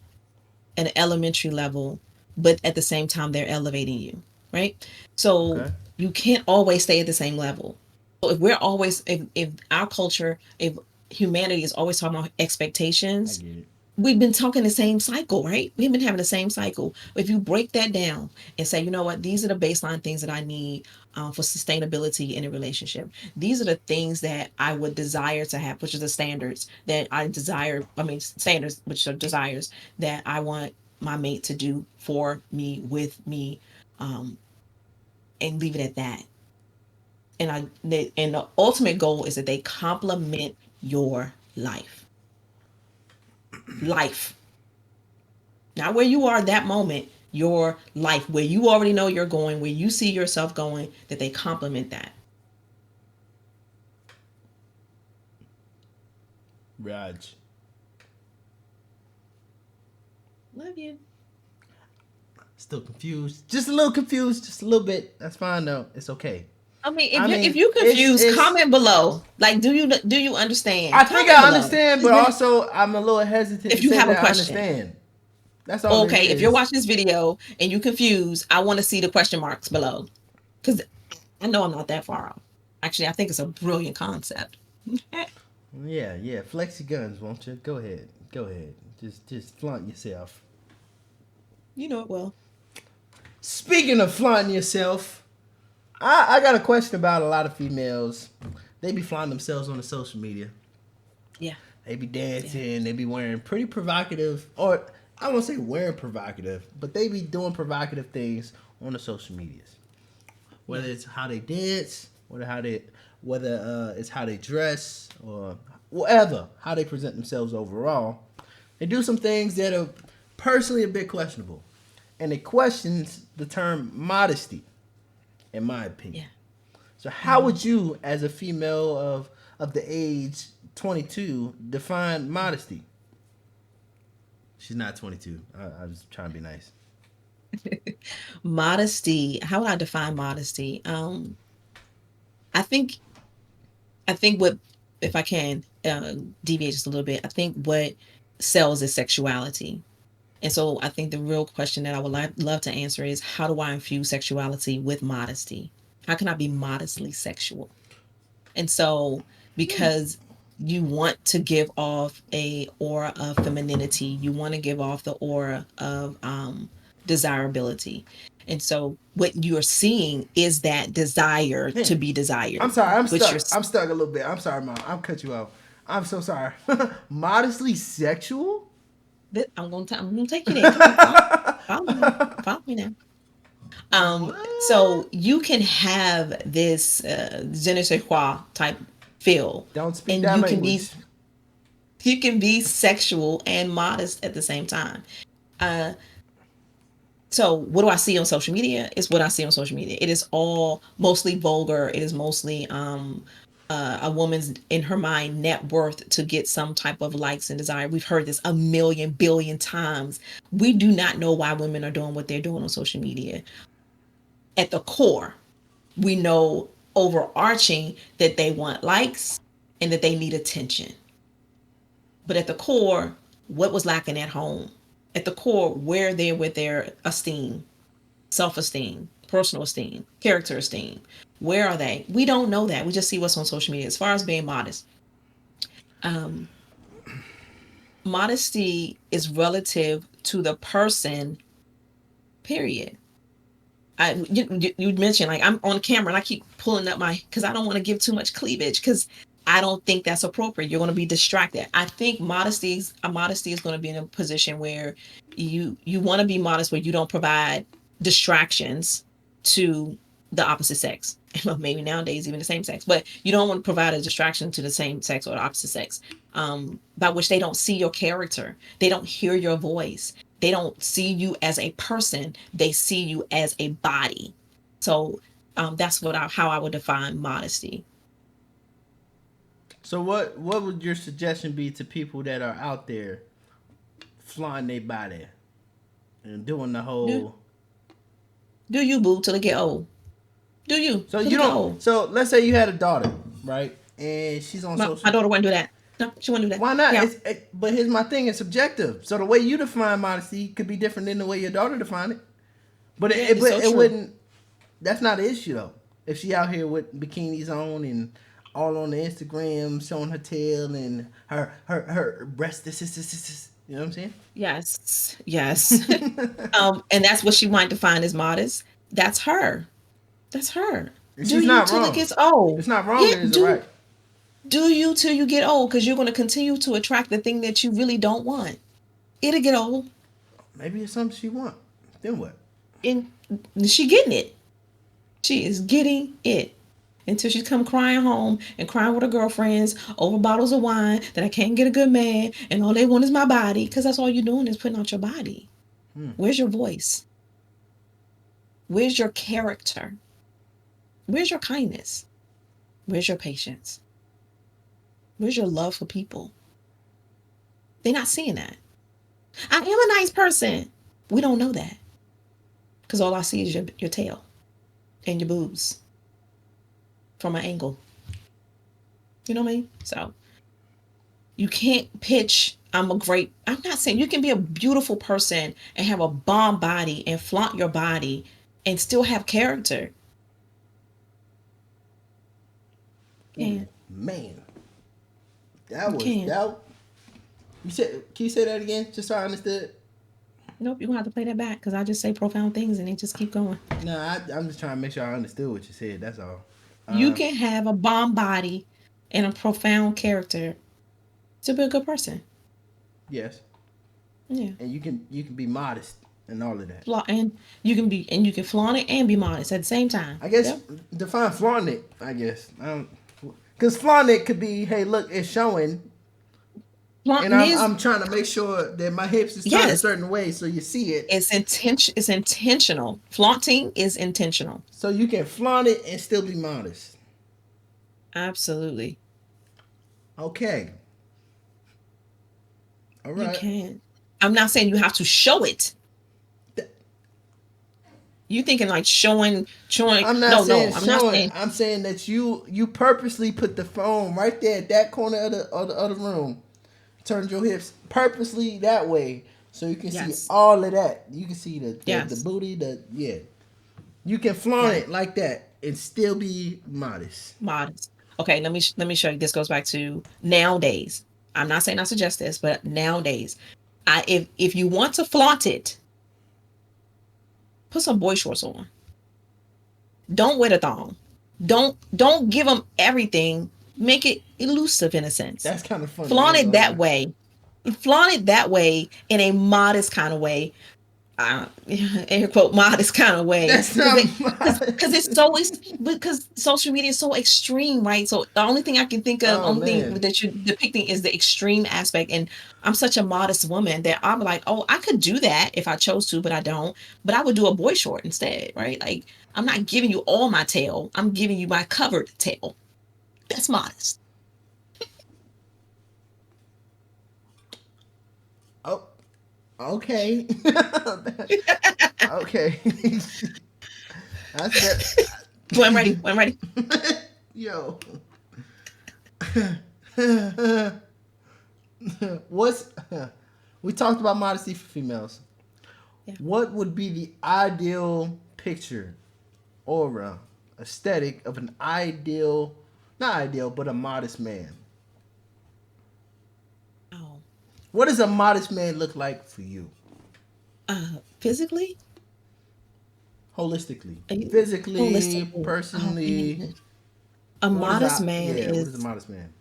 Speaker 2: an elementary level, but at the same time they're elevating you, right? So
Speaker 1: Okay,
Speaker 2: you can't always stay at the same level. So if our culture, if humanity is always talking about
Speaker 1: I
Speaker 2: expectations,
Speaker 1: get it.
Speaker 2: we've been talking the same cycle, right? We've been having the same cycle. If you break that down and say, you know what, these are the baseline things that I need for sustainability in a relationship. These are the things that I would desire to have, which are the standards that I desire. I mean, standards, which are desires that I want my mate to do for me, with me, um, and leave it at that. And the ultimate goal is that they complement your life, not where you are that moment, your life, where you already know you're going, where you see yourself going, that they complement that.
Speaker 1: Raj.
Speaker 2: Love you.
Speaker 1: Still confused. Just a little confused. Just a little bit. That's fine though. It's okay.
Speaker 2: I mean,
Speaker 1: I
Speaker 2: if
Speaker 1: mean,
Speaker 2: you confused,
Speaker 1: it's.
Speaker 2: comment below. Like, do you
Speaker 1: I
Speaker 2: understand?
Speaker 1: think
Speaker 2: Comment
Speaker 1: I
Speaker 2: below.
Speaker 1: understand, but also I'm a little hesitant to
Speaker 2: If you
Speaker 1: say
Speaker 2: have a
Speaker 1: that I
Speaker 2: question,
Speaker 1: understand. That's all it
Speaker 2: okay. If you're
Speaker 1: is.
Speaker 2: watching this video and you confused, I want to see the question marks below because I know I'm not that far off. Actually, I think it's a brilliant concept.
Speaker 1: Yeah, yeah. Flex your guns, won't you? Go ahead. Go ahead. Just flaunt yourself.
Speaker 2: You know it well.
Speaker 1: Speaking of flaunting yourself, I got a question about a lot of females. They be flying themselves on the social media.
Speaker 2: Yeah.
Speaker 1: They be
Speaker 2: Yeah.
Speaker 1: dancing. They be wearing pretty provocative, or I won't say wearing provocative, but they be doing provocative things on the social medias. Whether
Speaker 2: Yeah.
Speaker 1: it's how they dance, whether it's how they dress, or whatever, how they present themselves overall. They do some things that are personally a bit questionable, and it questions the term modesty, in my opinion.
Speaker 2: Yeah.
Speaker 1: So, how
Speaker 2: Hmm.
Speaker 1: would you, as a female of the age 22, define modesty? She's not 22. I was trying to be nice.
Speaker 2: Modesty. How would I define modesty? I think I think what, if I can deviate just a little bit, I think what sells is sexuality. And so I think the real question that I would love to answer is, how do I infuse sexuality with modesty? How can I be modestly sexual? And so, because you want to give off a aura of femininity, you want to give off the aura of desirability. And so what you're seeing is that desire
Speaker 1: Man,
Speaker 2: to be
Speaker 1: I'm
Speaker 2: desired,
Speaker 1: sorry. I'm
Speaker 2: which you're
Speaker 1: stuck. I'm stuck a little bit. I'm sorry, mom. I'm cut you off. I'm so sorry. Modestly sexual?
Speaker 2: I'm gonna take you there. Come on, follow me now. Follow me now. So
Speaker 1: What?
Speaker 2: you can have this je ne sais quoi type feel,
Speaker 1: Don't speak
Speaker 2: and
Speaker 1: that language.
Speaker 2: you can be sexual and modest at the same time. Uh, so what do I see on social media? Is what I see on social media. It is all mostly vulgar. It is mostly a woman's in her mind net worth to get some type of likes and desire. We've heard this a million billion times. We do not know why women are doing what they're doing on social media. At the core, we know overarching that they want likes and that they need attention. But at the core, what was lacking at home? At the core, where they're with their esteem, self esteem, personal esteem, character esteem. Where are they? We don't know that. We just see what's on social media. As far as being modest, um, modesty is relative to the person, period. You mentioned, like, I'm on camera and I keep pulling up my, because I don't want to give too much cleavage, because I don't think that's appropriate. You're going to be distracted. I think modesty is going to be in a position where you want to be modest, where you don't provide distractions to the opposite sex. Well, maybe nowadays even the same sex, but you don't want to provide a distraction to the same sex or the opposite sex, by which they don't see your character, they don't hear your voice, they don't see you as a person, they see you as a body. So that's how I would define modesty.
Speaker 1: So what would your suggestion be to people that are out there flaunting their body and doing the
Speaker 2: do
Speaker 1: whole?
Speaker 2: do you, boo, till it get old. Do you
Speaker 1: So
Speaker 2: till
Speaker 1: you
Speaker 2: it get
Speaker 1: don't.
Speaker 2: old.
Speaker 1: So let's say you had a daughter, right? And she's on
Speaker 2: My
Speaker 1: social.
Speaker 2: daughter wouldn't do that. No, she wouldn't do that.
Speaker 1: Why not?
Speaker 2: Yeah.
Speaker 1: But here's my thing: it's subjective. So the way you define modesty could be different than the way your daughter defined it. But
Speaker 2: Yeah,
Speaker 1: it
Speaker 2: it's
Speaker 1: but
Speaker 2: so
Speaker 1: it
Speaker 2: true.
Speaker 1: wouldn't. That's not an issue though. If she out here with bikinis on and all on the Instagram showing her tail and her breast, this. You know what I'm
Speaker 2: Yes, yes.
Speaker 1: saying?
Speaker 2: And that's what she might define as modest. That's her. That's her. Do
Speaker 1: She's
Speaker 2: you
Speaker 1: not
Speaker 2: till it
Speaker 1: wrong.
Speaker 2: gets old.
Speaker 1: It's not wrong.
Speaker 2: Yeah,
Speaker 1: It is right.
Speaker 2: do you till you get old, because you're going to continue to attract the thing that you really don't want. It'll get old,
Speaker 1: Maybe it's something she want. Then what?
Speaker 2: and she getting it. She is getting it until she come crying home and crying with her girlfriends over bottles of wine that I can't get a good man and all they want is my body, because that's all you're doing is putting out your body.
Speaker 1: Hmm.
Speaker 2: Where's your voice? Where's your character? Where's your kindness? Where's your patience? Where's your love for people? They're not seeing that. I am a nice person. We don't know that, because all I see is your tail and your boobs from an angle. You know what I mean? So you can't pitch, I'm not saying you can be a beautiful person and have a bomb body and flaunt your body and still have character.
Speaker 1: Ooh,
Speaker 2: Can
Speaker 1: man, that
Speaker 2: you
Speaker 1: was
Speaker 2: can.
Speaker 1: that. You said? Can you say that again? Just so I understood.
Speaker 2: Nope, you're gonna have to play that back because I just say profound things and they just keep going.
Speaker 1: No, I'm just trying to make sure I understood what you said. That's all.
Speaker 2: You
Speaker 1: Uh,
Speaker 2: can have a bomb body and a profound character to be a good person.
Speaker 1: yes,
Speaker 2: Yeah.
Speaker 1: and you can be modest and all of that.
Speaker 2: And you can flaunt it and be modest at the same time.
Speaker 1: I guess
Speaker 2: Yep.
Speaker 1: define flaunt it. I guess because flaunt it could be, hey, look, it's showing, and
Speaker 2: Flaunting
Speaker 1: I'm
Speaker 2: is,
Speaker 1: I'm trying to make sure that my hips is turned a
Speaker 2: yes,
Speaker 1: certain way so you see it.
Speaker 2: it's intentional. Flaunting is intentional.
Speaker 1: So you can flaunt it and still be modest.
Speaker 2: Absolutely.
Speaker 1: Okay. All
Speaker 2: You
Speaker 1: right.
Speaker 2: can. I'm not saying you have to show it. You thinking like showing
Speaker 1: I'm not
Speaker 2: no,
Speaker 1: saying
Speaker 2: no, I'm not
Speaker 1: showing.
Speaker 2: saying
Speaker 1: I'm saying that you purposely put the phone right there at that corner of the other room. Turned your hips purposely that way so you can see
Speaker 2: yes.
Speaker 1: all of that. You can see the
Speaker 2: Yes.
Speaker 1: booty, the yeah. You can flaunt
Speaker 2: Yes.
Speaker 1: it like that and still be modest.
Speaker 2: Modest. Okay, let me show you. This goes back to nowadays. I'm not saying I suggest this, but nowadays, if you want to flaunt it, put some boy shorts on. Don't wear the thong. Don't give them everything. Make it elusive in a sense.
Speaker 1: That's kind of funny. I
Speaker 2: Flaunt
Speaker 1: ain't
Speaker 2: it
Speaker 1: gonna
Speaker 2: that
Speaker 1: lie.
Speaker 2: way. Flaunt it that way in a modest kind of way. Air quote modest kind of way
Speaker 1: That's
Speaker 2: because
Speaker 1: not
Speaker 2: they because
Speaker 1: modest.
Speaker 2: it's so because social media is so extreme, right? So the only thing I can think of,
Speaker 1: Oh
Speaker 2: only thing
Speaker 1: man.
Speaker 2: that you're depicting is the extreme aspect. And I'm such a modest woman that I'm like, oh, I could do that if I chose to, but I don't. But I would do a boy short instead, right? Like I'm not giving you all my tail. I'm giving you my covered tail. That's modest.
Speaker 1: Oh, okay. Okay. That's
Speaker 2: When I'm ready. When I'm ready.
Speaker 1: that. Yo. What's we talked about modesty for females.
Speaker 2: Yeah.
Speaker 1: What would be the ideal picture aura aesthetic of an ideal, not ideal, but a modest man?
Speaker 2: Oh.
Speaker 1: What does a modest man look like for you?
Speaker 2: Physically.
Speaker 1: Holistically, physically,
Speaker 2: Holistically. Oh
Speaker 1: personally.
Speaker 2: man. A
Speaker 1: What is
Speaker 2: modest
Speaker 1: that?
Speaker 2: man
Speaker 1: Yeah, what is a
Speaker 2: is
Speaker 1: modest man?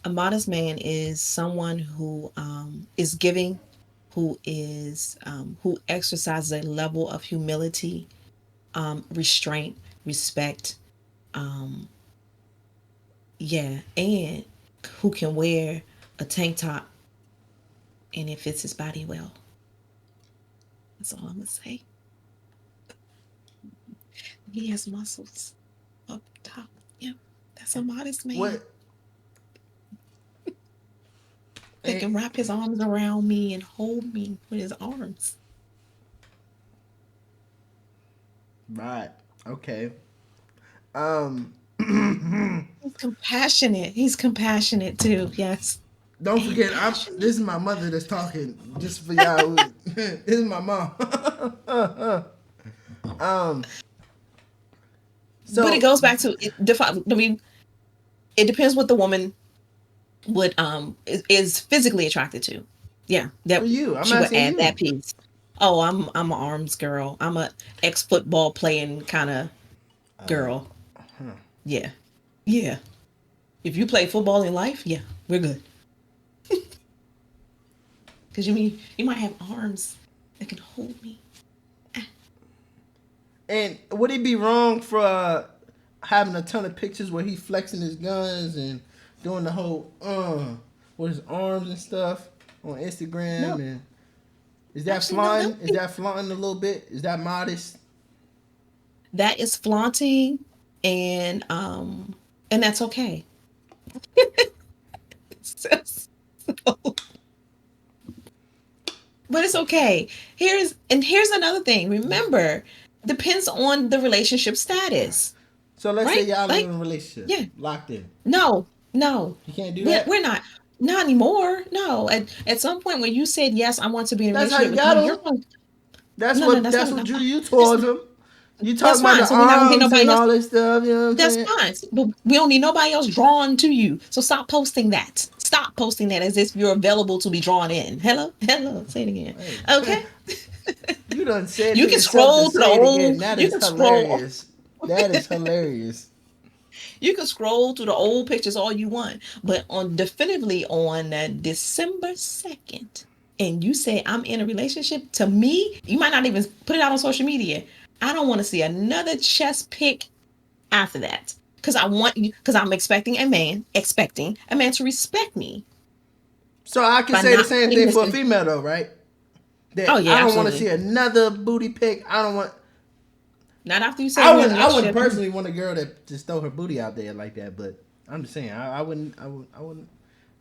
Speaker 2: a modest man is someone who is giving, who exercises a level of humility, restraint, respect, um, yeah, and who can wear a tank top and it fits his body well. That's all I'm gonna say. He has muscles up top. Yeah, that's a modest man
Speaker 1: What?
Speaker 2: that
Speaker 1: eh,
Speaker 2: can wrap his arms around me and hold me with his arms.
Speaker 1: right. Okay. Um.
Speaker 2: He's compassionate. He's compassionate too. Yes.
Speaker 1: Don't
Speaker 2: And
Speaker 1: forget,
Speaker 2: passionate.
Speaker 1: this is my mother that's talking. Just for y'all, this is my mom. um.
Speaker 2: But it
Speaker 1: So
Speaker 2: goes back to it I mean, it depends what the woman would is physically attracted to. Yeah,
Speaker 1: for
Speaker 2: that
Speaker 1: you, I'm
Speaker 2: she would
Speaker 1: asking
Speaker 2: add that
Speaker 1: you.
Speaker 2: piece. Oh, I'm an arms girl. I'm a ex football playing kind of girl.
Speaker 1: Huh.
Speaker 2: Yeah. Yeah. If you play football in life, yeah, we're good. Cuz you might have arms that can hold me.
Speaker 1: And would it be wrong for having a ton of pictures where he flexing his guns and doing the whole with his arms and stuff on Instagram?
Speaker 2: No,
Speaker 1: And is that
Speaker 2: actually no, that
Speaker 1: flaunting?
Speaker 2: would
Speaker 1: Is
Speaker 2: be
Speaker 1: that flaunting a little bit? Is that modest?
Speaker 2: that is flaunting and that's okay. But it's okay. Here's another thing. Remember, depends on the relationship status,
Speaker 1: So let's say
Speaker 2: right?
Speaker 1: y'all in
Speaker 2: Like,
Speaker 1: a relationship,
Speaker 2: yeah,
Speaker 1: locked in.
Speaker 2: no, no,
Speaker 1: You can't do
Speaker 2: we're
Speaker 1: that.
Speaker 2: not anymore. No, at some point when you said yes, I want to be in a
Speaker 1: That's how
Speaker 2: relationship
Speaker 1: you
Speaker 2: with
Speaker 1: got
Speaker 2: you, you're
Speaker 1: him.
Speaker 2: going.
Speaker 1: That's
Speaker 2: No, no,
Speaker 1: what
Speaker 2: that's
Speaker 1: that's
Speaker 2: not.
Speaker 1: what
Speaker 2: No,
Speaker 1: drew you
Speaker 2: it's
Speaker 1: towards him. You
Speaker 2: That's
Speaker 1: talking about
Speaker 2: fine.
Speaker 1: the
Speaker 2: So we're not gonna get
Speaker 1: arms and
Speaker 2: nobody else.
Speaker 1: all this stuff, you know what I'm
Speaker 2: That's
Speaker 1: saying?
Speaker 2: fine. But we don't need nobody else drawn to you. So stop posting that. Stop posting that as if you're available to be drawn in. Hello? Hello. Say it again.
Speaker 1: Hey.
Speaker 2: Okay.
Speaker 1: You done said
Speaker 2: You
Speaker 1: to
Speaker 2: can
Speaker 1: yourself to
Speaker 2: scroll to the
Speaker 1: say it again.
Speaker 2: old,
Speaker 1: That
Speaker 2: you
Speaker 1: is
Speaker 2: can scroll,
Speaker 1: hilarious. That is hilarious.
Speaker 2: you can scroll through the old pictures all you want. But on definitively on December 2nd, and you say I'm in a relationship, to me, you might not even put it out on social media. I don't want to see another chest pic after that. Because I want you, because I'm expecting a man to respect me
Speaker 1: So I can
Speaker 2: by
Speaker 1: say the
Speaker 2: not
Speaker 1: same
Speaker 2: putting
Speaker 1: thing
Speaker 2: this
Speaker 1: for a
Speaker 2: in.
Speaker 1: female though, right?
Speaker 2: Oh
Speaker 1: That I
Speaker 2: yeah,
Speaker 1: don't want to
Speaker 2: absolutely.
Speaker 1: see another booty pic. I don't want.
Speaker 2: Not after you say we're in a
Speaker 1: I wouldn't
Speaker 2: relationship.
Speaker 1: personally want a girl that just throw her booty out there like that. But I'm just saying, I wouldn't. I wouldn't.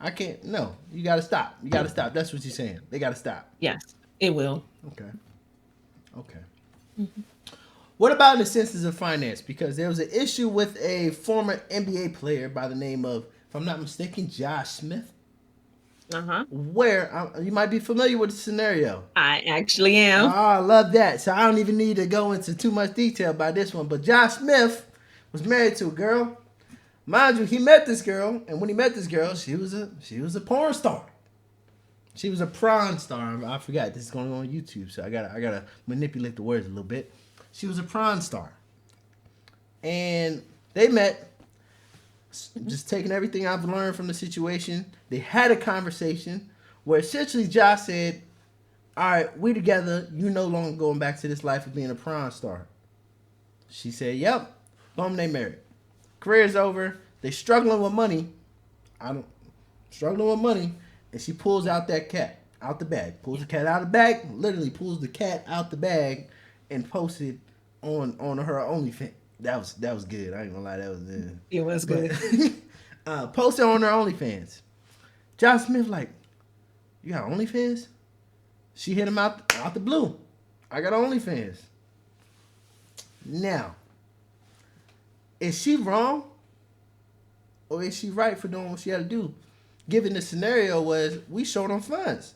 Speaker 1: I can't. No, you got to stop. You got to stop. That's what you're saying. They got to stop.
Speaker 2: Yes, it will.
Speaker 1: Okay. Okay. What about in the senses of finance? Because there was an issue with a former NBA player by the name of, if I'm not mistaken, Josh Smith.
Speaker 2: Uh-huh.
Speaker 1: Where you might be familiar with the scenario.
Speaker 2: I actually
Speaker 1: Oh,
Speaker 2: am.
Speaker 1: I love that. So I don't even need to go into too much detail about this one. But Josh Smith was married to a girl. Mind you, he met this girl, and when he met this girl, she was a porn star. She was a prawn star. I forgot. This is going on YouTube, so I gotta manipulate the words a little bit. She was a prawn star, and they met.
Speaker 2: Mhm.
Speaker 1: Just taking everything I've learned from the situation, they had a conversation where essentially Josh said, "All right, we together. You no longer going back to this life of being a prawn star." She said, "Yep." Boom, they married. Career's over. They struggling with money. I don't struggling with money, and she pulls out that cat out the bag. Pulls
Speaker 2: Yeah.
Speaker 1: the cat out of the bag. Literally pulls the cat out the bag and posts it on her OnlyFans. That was good. I ain't gonna lie, that was good.
Speaker 2: It was
Speaker 1: But
Speaker 2: good.
Speaker 1: posted on her OnlyFans. Josh Smith like, you got OnlyFans? She hit him out the blue. I got OnlyFans. Now, is she wrong or is she right for doing what she had to do? Given the scenario was we showed them funds.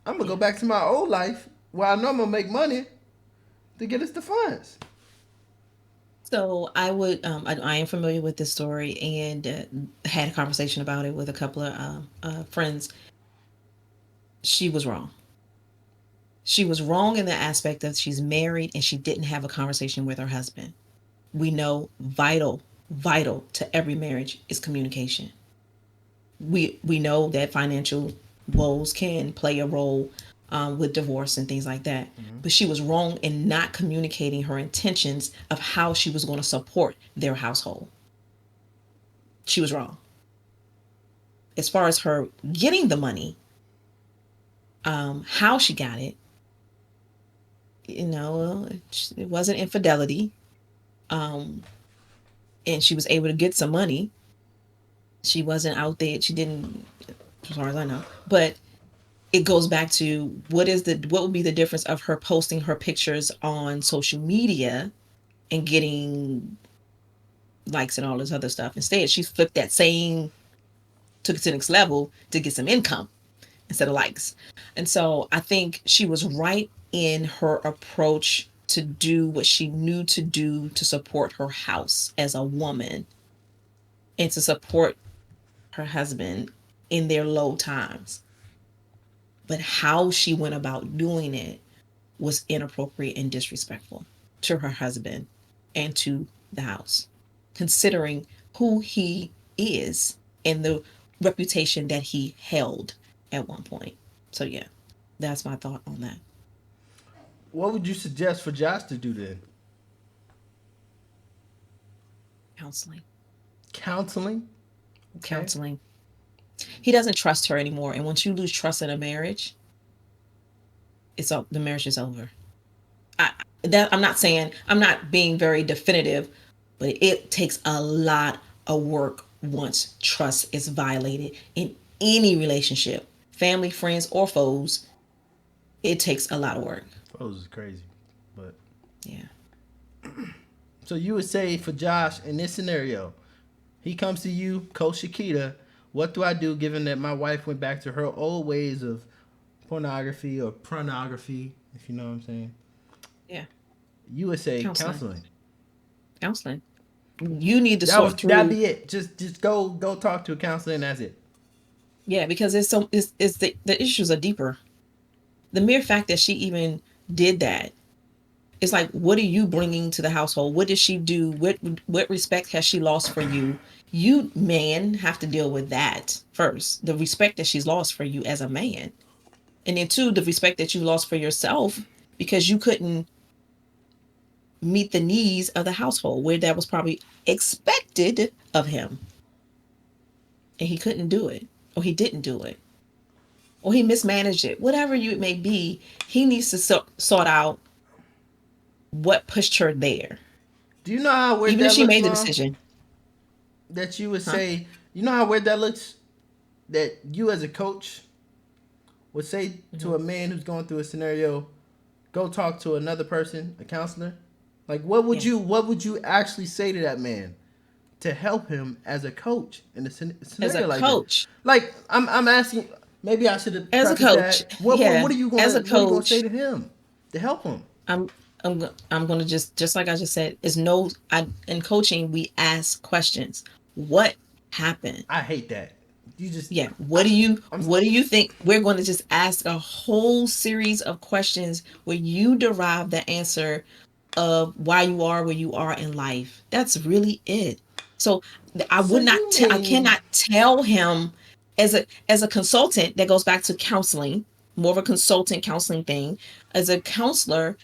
Speaker 1: I'm gonna go
Speaker 2: Yeah.
Speaker 1: back to my old life where I know I'm gonna make money to get us the funds.
Speaker 2: So I would, I am familiar with this story and had a conversation about it with a couple of friends. She was wrong. She was wrong in the aspect that she's married and she didn't have a conversation with her husband. We know vital to every marriage is communication. We know that financial woes can play a role with divorce and things like that.
Speaker 1: Mm-hmm.
Speaker 2: But she was wrong in not communicating her intentions of how she was going to support their household. She was wrong. As far as her getting the money, how she got it, it wasn't infidelity. Um, and she was able to get some money. She wasn't out there. She didn't, as far as I know. But it goes back to what would be the difference of her posting her pictures on social media and getting likes and all this other stuff. Instead, she flipped that same, took it to the next level to get some income instead of likes. And so I think she was right in her approach to do what she knew to do to support her house as a woman and to support her husband in their low times. But how she went about doing it was inappropriate and disrespectful to her husband and to the house, considering who he is and the reputation that he held at one point. So, yeah, that's my thought on that.
Speaker 1: What would you suggest for Josh to do then?
Speaker 2: Counseling.
Speaker 1: Counseling? Okay.
Speaker 2: Counseling. He doesn't trust her anymore. And once you lose trust in a marriage, the marriage is over. I, I'm not saying, I'm not being very definitive, but it takes a lot of work once trust is violated in any relationship, family, friends, or foes. It takes a lot of work.
Speaker 1: Foes is crazy. But
Speaker 2: Yeah.
Speaker 1: so you would say for Josh in this scenario, he comes to you, Coach Shakita, what do I do given that my wife went back to her old ways of pornography or pornography, if you know what I'm saying?
Speaker 2: Yeah.
Speaker 1: You would say
Speaker 2: Counseling.
Speaker 1: counseling.
Speaker 2: Counseling. You need to
Speaker 1: That was
Speaker 2: sort
Speaker 1: that'd
Speaker 2: through.
Speaker 1: be it. Just go talk to a counselor and that's it.
Speaker 2: Yeah, because it's the issues are deeper. The mere fact that she even did that, it's like, what are you bringing to the household? What did she do? What respect has she lost for you? You man have to deal with that first. The respect that she's lost for you as a man, and then two, the respect that you lost for yourself because you couldn't meet the needs of the household where that was probably expected of him, and he couldn't do it, or he didn't do it, or he mismanaged it. Whatever you it may be, he needs to sort out what pushed her there,
Speaker 1: Do you know how weird
Speaker 2: even if
Speaker 1: that
Speaker 2: she
Speaker 1: looks,
Speaker 2: made the
Speaker 1: Mom?
Speaker 2: decision.
Speaker 1: That you would
Speaker 2: Huh?
Speaker 1: say, you know how weird that looks? That you as a coach would say to
Speaker 2: Mhm.
Speaker 1: a man who's going through a scenario, go talk to another person, a counselor? Like
Speaker 2: Yeah.
Speaker 1: what would you actually say to that man to help him as a coach in a
Speaker 2: As a
Speaker 1: scenario like this?
Speaker 2: coach,
Speaker 1: Like I'm asking, maybe I should have
Speaker 2: as a
Speaker 1: prefaced
Speaker 2: coach,
Speaker 1: that.
Speaker 2: yeah, as a
Speaker 1: What are you gonna say
Speaker 2: coach,
Speaker 1: to him to help him?
Speaker 2: I'm I'm gonna just like I just said, is no. I in coaching we ask questions. What happened?
Speaker 1: I hate that. You just
Speaker 2: Yeah.
Speaker 1: I, I'm
Speaker 2: What do you think? We're going to just ask a whole series of questions where you derive the answer of why you are where you are in life. That's really it. So
Speaker 1: so you
Speaker 2: I
Speaker 1: mean
Speaker 2: cannot tell him as a consultant that goes back to counseling, more of a consultant counseling thing. As a counselor,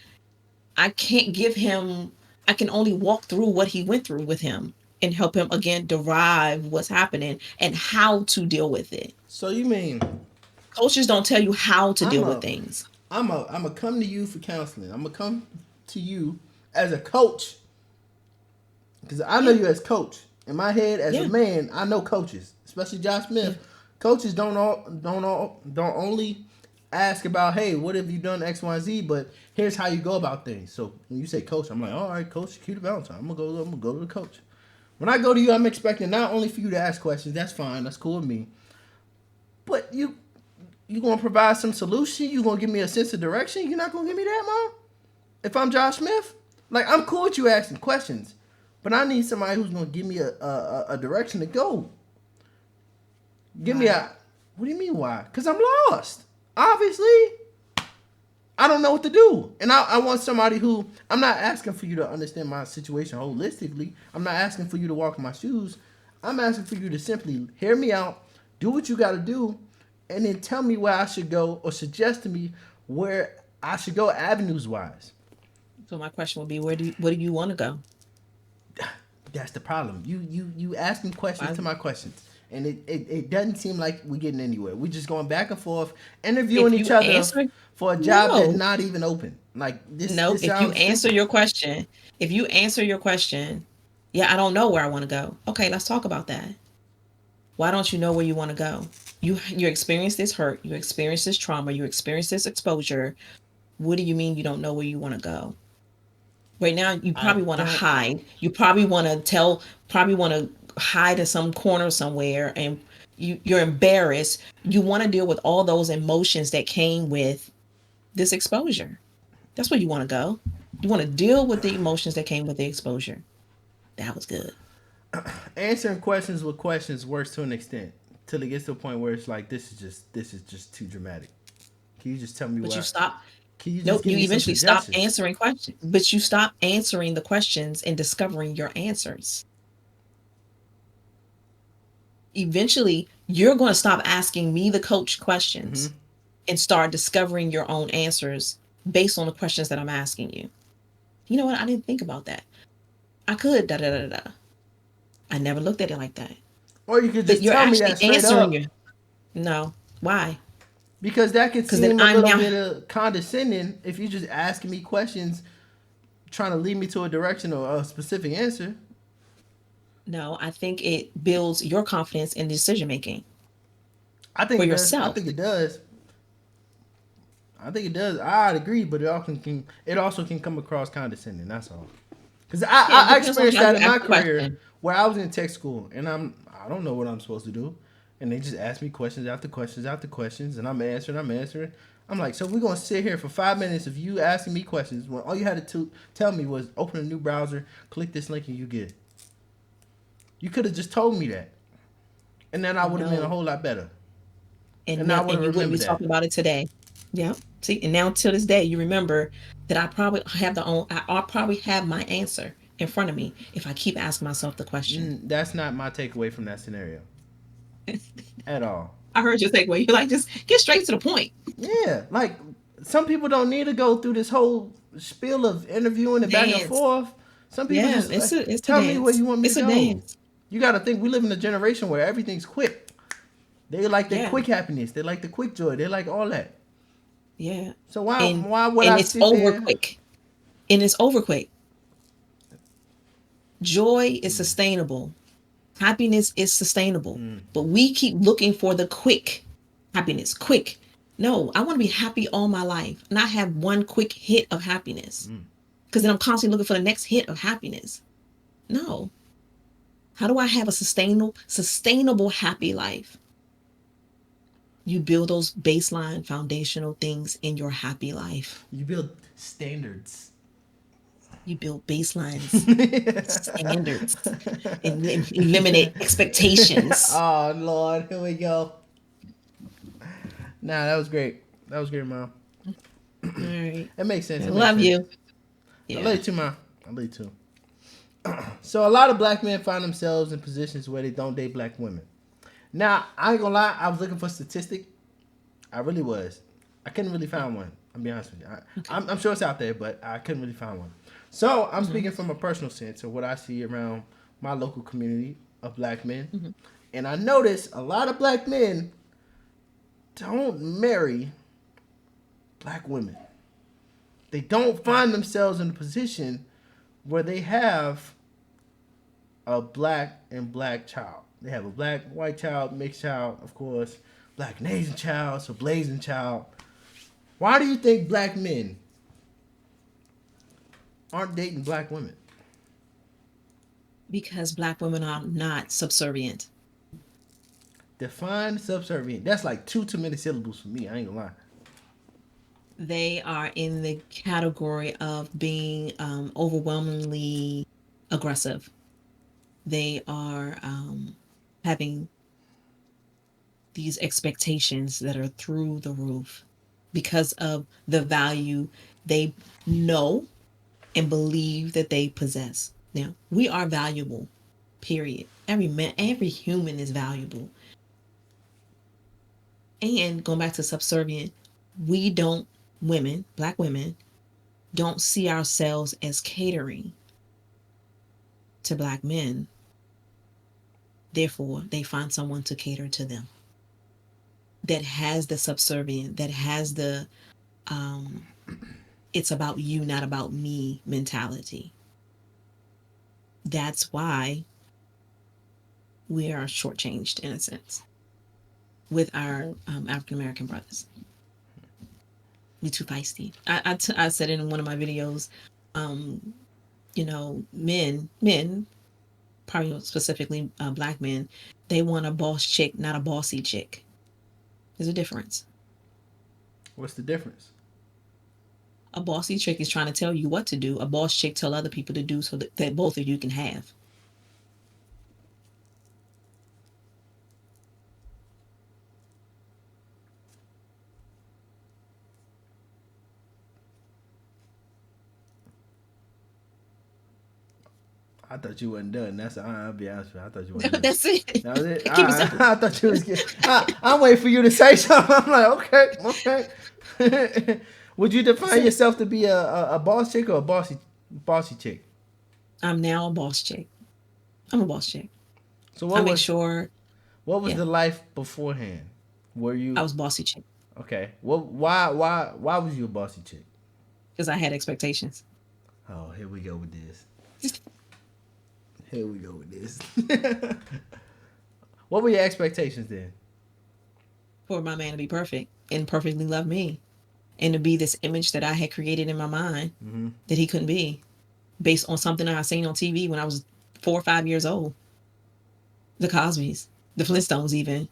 Speaker 2: I can't give him, I can only walk through what he went through with him and help him again derive what's happening and how to deal with it.
Speaker 1: so you mean
Speaker 2: Coaches don't tell you how to
Speaker 1: I'm
Speaker 2: deal with
Speaker 1: a
Speaker 2: things.
Speaker 1: I'm a come to you for counseling. I'm gonna come to you as a coach because I know
Speaker 2: Yeah.
Speaker 1: you as coach. In my head, as a
Speaker 2: Yeah.
Speaker 1: man, I know coaches, especially Josh
Speaker 2: Yeah.
Speaker 1: Smith. Coaches don't only ask about, hey, what have you done X Y Z, but here's how you go about things. So when you say coach, I'm like, all right, coach, Cutie Valentine. I'm gonna go to the coach. When I go to you, I'm expecting not only for you to ask questions. That's fine. That's cool with me. But you gonna provide some solution? You gonna give me a sense of direction? You're not gonna give me that, mom? If I'm Josh Smith, like I'm cool with you asking questions, but I need somebody who's gonna give me a direction to go. Give me
Speaker 2: Why?
Speaker 1: a what do you mean why? Cause I'm lost. Obviously, I don't know what to do, and I want somebody who I'm not asking for you to understand my situation holistically. I'm not asking for you to walk in my shoes. I'm asking for you to simply hear me out, do what you got to do, and then tell me where I should go or suggest to me where I should go avenues wise.
Speaker 2: So my question would be, where do you want to go?
Speaker 1: That's the problem. You asking questions
Speaker 2: Why?
Speaker 1: to my questions, and it doesn't seem like we're getting anywhere. We're just going back and forth, interviewing
Speaker 2: If
Speaker 1: each
Speaker 2: you
Speaker 1: other
Speaker 2: answer,
Speaker 1: for a job that's
Speaker 2: no,
Speaker 1: not even open. Like
Speaker 2: no.
Speaker 1: this
Speaker 2: If you
Speaker 1: sounds
Speaker 2: answer
Speaker 1: stupid.
Speaker 2: your question, if you answer your question, yeah, I don't know where I want to go. Okay, let's talk about that. Why don't you know where you want to go? You experience this hurt, you experience this trauma, you experience this exposure. What do you mean you don't know where you want to go? Right now, you
Speaker 1: I
Speaker 2: probably want to
Speaker 1: don't.
Speaker 2: hide. You probably want to probably want to hide in some corner somewhere, and you're embarrassed. You want to deal with all those emotions that came with this exposure. That's where you want to go. You want to deal with the emotions that came with the exposure. That was good.
Speaker 1: Answering questions with questions works to an extent till it gets to a point where it's like this is just too dramatic. Can you just tell me
Speaker 2: But you
Speaker 1: where?
Speaker 2: stop.
Speaker 1: Can you just
Speaker 2: Nope,
Speaker 1: give
Speaker 2: you
Speaker 1: me some
Speaker 2: eventually stop
Speaker 1: suggestions?
Speaker 2: answering questions. But you stop answering the questions and discovering your answers. Eventually, you're going to stop asking me, the coach,
Speaker 1: Mm-hmm.
Speaker 2: questions and start discovering your own answers based on the questions that I'm asking you. You know what? I didn't think about that. I could, da da da da. I never looked at it like that.
Speaker 1: Or you could
Speaker 2: But
Speaker 1: just
Speaker 2: you're
Speaker 1: tell me
Speaker 2: actually
Speaker 1: that straight
Speaker 2: answering
Speaker 1: up
Speaker 2: your no. Why?
Speaker 1: because that could
Speaker 2: Because then
Speaker 1: seem a
Speaker 2: I'm
Speaker 1: little
Speaker 2: now.
Speaker 1: bit of condescending if you just asking me questions trying to lead me to a direction or a specific answer.
Speaker 2: No, I think it builds your confidence in decision making
Speaker 1: I think
Speaker 2: for
Speaker 1: it does. I
Speaker 2: yourself.
Speaker 1: think it does. I think it does. I'd agree, but it also can come across condescending. That's all. Because
Speaker 2: Yeah, it
Speaker 1: I
Speaker 2: depends on
Speaker 1: experienced
Speaker 2: how
Speaker 1: that
Speaker 2: you
Speaker 1: in
Speaker 2: ask
Speaker 1: my
Speaker 2: the
Speaker 1: career
Speaker 2: question.
Speaker 1: where I was in tech school and I don't know what I'm supposed to do, and they just ask me questions after questions after questions, and I'm answering. I'm like, so we're gonna sit here for 5 minutes of you asking me questions when all you had to tell me was open a new browser, click this link, and you get it. You could have just told me that, and then I would have been a
Speaker 2: No.
Speaker 1: whole lot better, and I
Speaker 2: And
Speaker 1: would have
Speaker 2: you wouldn't be
Speaker 1: remembered that.
Speaker 2: talking about it today. Yeah. See, and now till this day, you remember that I probably have my answer in front of me if I keep asking myself the question.
Speaker 1: That's not my takeaway from that scenario at all.
Speaker 2: I heard your takeaway. You're like, just get straight to the point.
Speaker 1: Yeah, like some people don't need to go through this whole spiel of interviewing and back and
Speaker 2: Dance.
Speaker 1: forth. Some people
Speaker 2: Yeah,
Speaker 1: just
Speaker 2: it's a
Speaker 1: tell me where
Speaker 2: dance.
Speaker 1: you want me to
Speaker 2: It's a
Speaker 1: go.
Speaker 2: dance.
Speaker 1: You got to think we live in a generation where everything's quick. They like their
Speaker 2: Yeah.
Speaker 1: quick happiness. They like the quick joy. They like all that.
Speaker 2: Yeah.
Speaker 1: So why
Speaker 2: And
Speaker 1: why would
Speaker 2: and
Speaker 1: I
Speaker 2: it's
Speaker 1: sit
Speaker 2: over
Speaker 1: there?
Speaker 2: quick. And it's over quick. Joy is sustainable. Happiness is sustainable. But we keep looking for the quick happiness. Quick. No, I want to be happy all my life, not have one quick hit of happiness. Because then I'm constantly looking for the next hit of happiness. No. How do I have a sustainable happy life? You build those baseline foundational things in your happy life.
Speaker 1: You build standards.
Speaker 2: You build baselines, standards, and eliminate expectations.
Speaker 1: Oh Lord, here we go. Nah, that was great. That was great, Mom.
Speaker 2: All right.
Speaker 1: It makes sense.
Speaker 2: I
Speaker 1: It makes
Speaker 2: love
Speaker 1: sense.
Speaker 2: you.
Speaker 1: I love
Speaker 2: Yeah.
Speaker 1: you too, Mom. I love you too. So a lot of black men find themselves in positions where they don't date black women. Now, I ain't gonna lie, I was looking for statistic. I really was. I couldn't really find one. I'll be honest with you.
Speaker 2: Okay.
Speaker 1: I'm sure it's out there, but I couldn't really find one. So I'm
Speaker 2: Mm-hmm.
Speaker 1: speaking from a personal sense of what I see around my local community of black men.
Speaker 2: Mm-hmm.
Speaker 1: And I notice a lot of black men don't marry black women. They don't find themselves in a position where they have a black and black child. They have a black, white child, mixed child, of course, black and Asian child, so blazing child. Why do you think black men aren't dating black women?
Speaker 2: Because black women are not subservient.
Speaker 1: Define subservient. That's like too many syllables for me. I ain't gonna lie.
Speaker 2: They are in the category of being overwhelmingly aggressive. They are having these expectations that are through the roof because of the value they know and believe that they possess. Now, we are valuable, period. Every man, every human is valuable. And going back to subservient, we don't, women, black women, don't see ourselves as catering to black men. Therefore, they find someone to cater to them that has the subservient, that has the it's about you, not about me mentality. That's why we are shortchanged in a sense with our African American brothers. We too feisty. I said in one of my videos, men, probably specifically black men, they want a boss chick, not a bossy chick. There's a difference.
Speaker 1: What's the difference?
Speaker 2: A bossy chick is trying to tell you what to do. A boss chick tell other people to do so that both of you can have.
Speaker 1: I thought you wasn't done. I'll be honest with you. I thought you wasn't done.
Speaker 2: That's it.
Speaker 1: That was it.
Speaker 2: Keep it simple.
Speaker 1: I thought you was getting. I'm waiting for you to say something. I'm like, okay. Would you define yourself to be a boss chick or a bossy chick?
Speaker 2: I'm now a boss chick. I'm a boss chick.
Speaker 1: So
Speaker 2: I make sure.
Speaker 1: what was
Speaker 2: Yeah,
Speaker 1: the life beforehand? Were
Speaker 2: I
Speaker 1: you
Speaker 2: was bossy chick
Speaker 1: okay? Why was you a bossy chick?
Speaker 2: because I had expectations.
Speaker 1: Oh, here we go with this. Here we go with this. What were your expectations then?
Speaker 2: For my man to be perfect and perfectly love me and to be this image that I had created in my mind that he couldn't be based on something that I seen on TV when I was 4 or 5 years old. The Cosbys, the Flintstones even.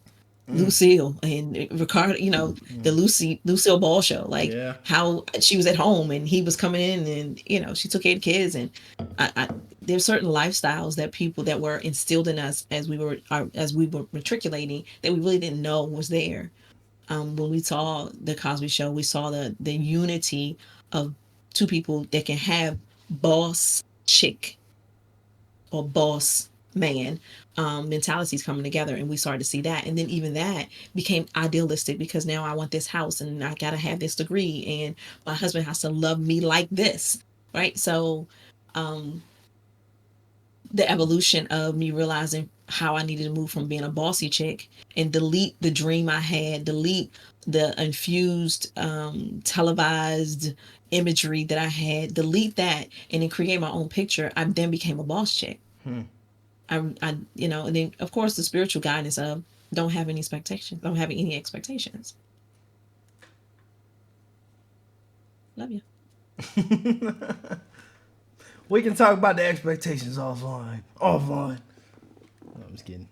Speaker 2: Lucille and Ricardo, the Lucille Ball show, like
Speaker 1: Yeah.
Speaker 2: how she was at home and he was coming in and, she took care of the kids. And there's certain lifestyles that people that were instilled in us as we were matriculating that we really didn't know was there. When we saw the Cosby Show, we saw the unity of two people that can have boss chick or boss man mentalities coming together, and we started to see that. And then even that became idealistic because now I want this house and I gotta have this degree and my husband has to love me like this, right? So um the evolution of me realizing how I needed to move from being a bossy chick and delete the dream I had, delete the infused, televised imagery that I had, delete that, and then create my own picture. I then became a boss chick.
Speaker 1: Hmm.
Speaker 2: And then of course the spiritual guidance of don't have any expectations, don't have any expectations. Love you.
Speaker 1: We can talk about the expectations offline. Offline. No, I'm just kidding.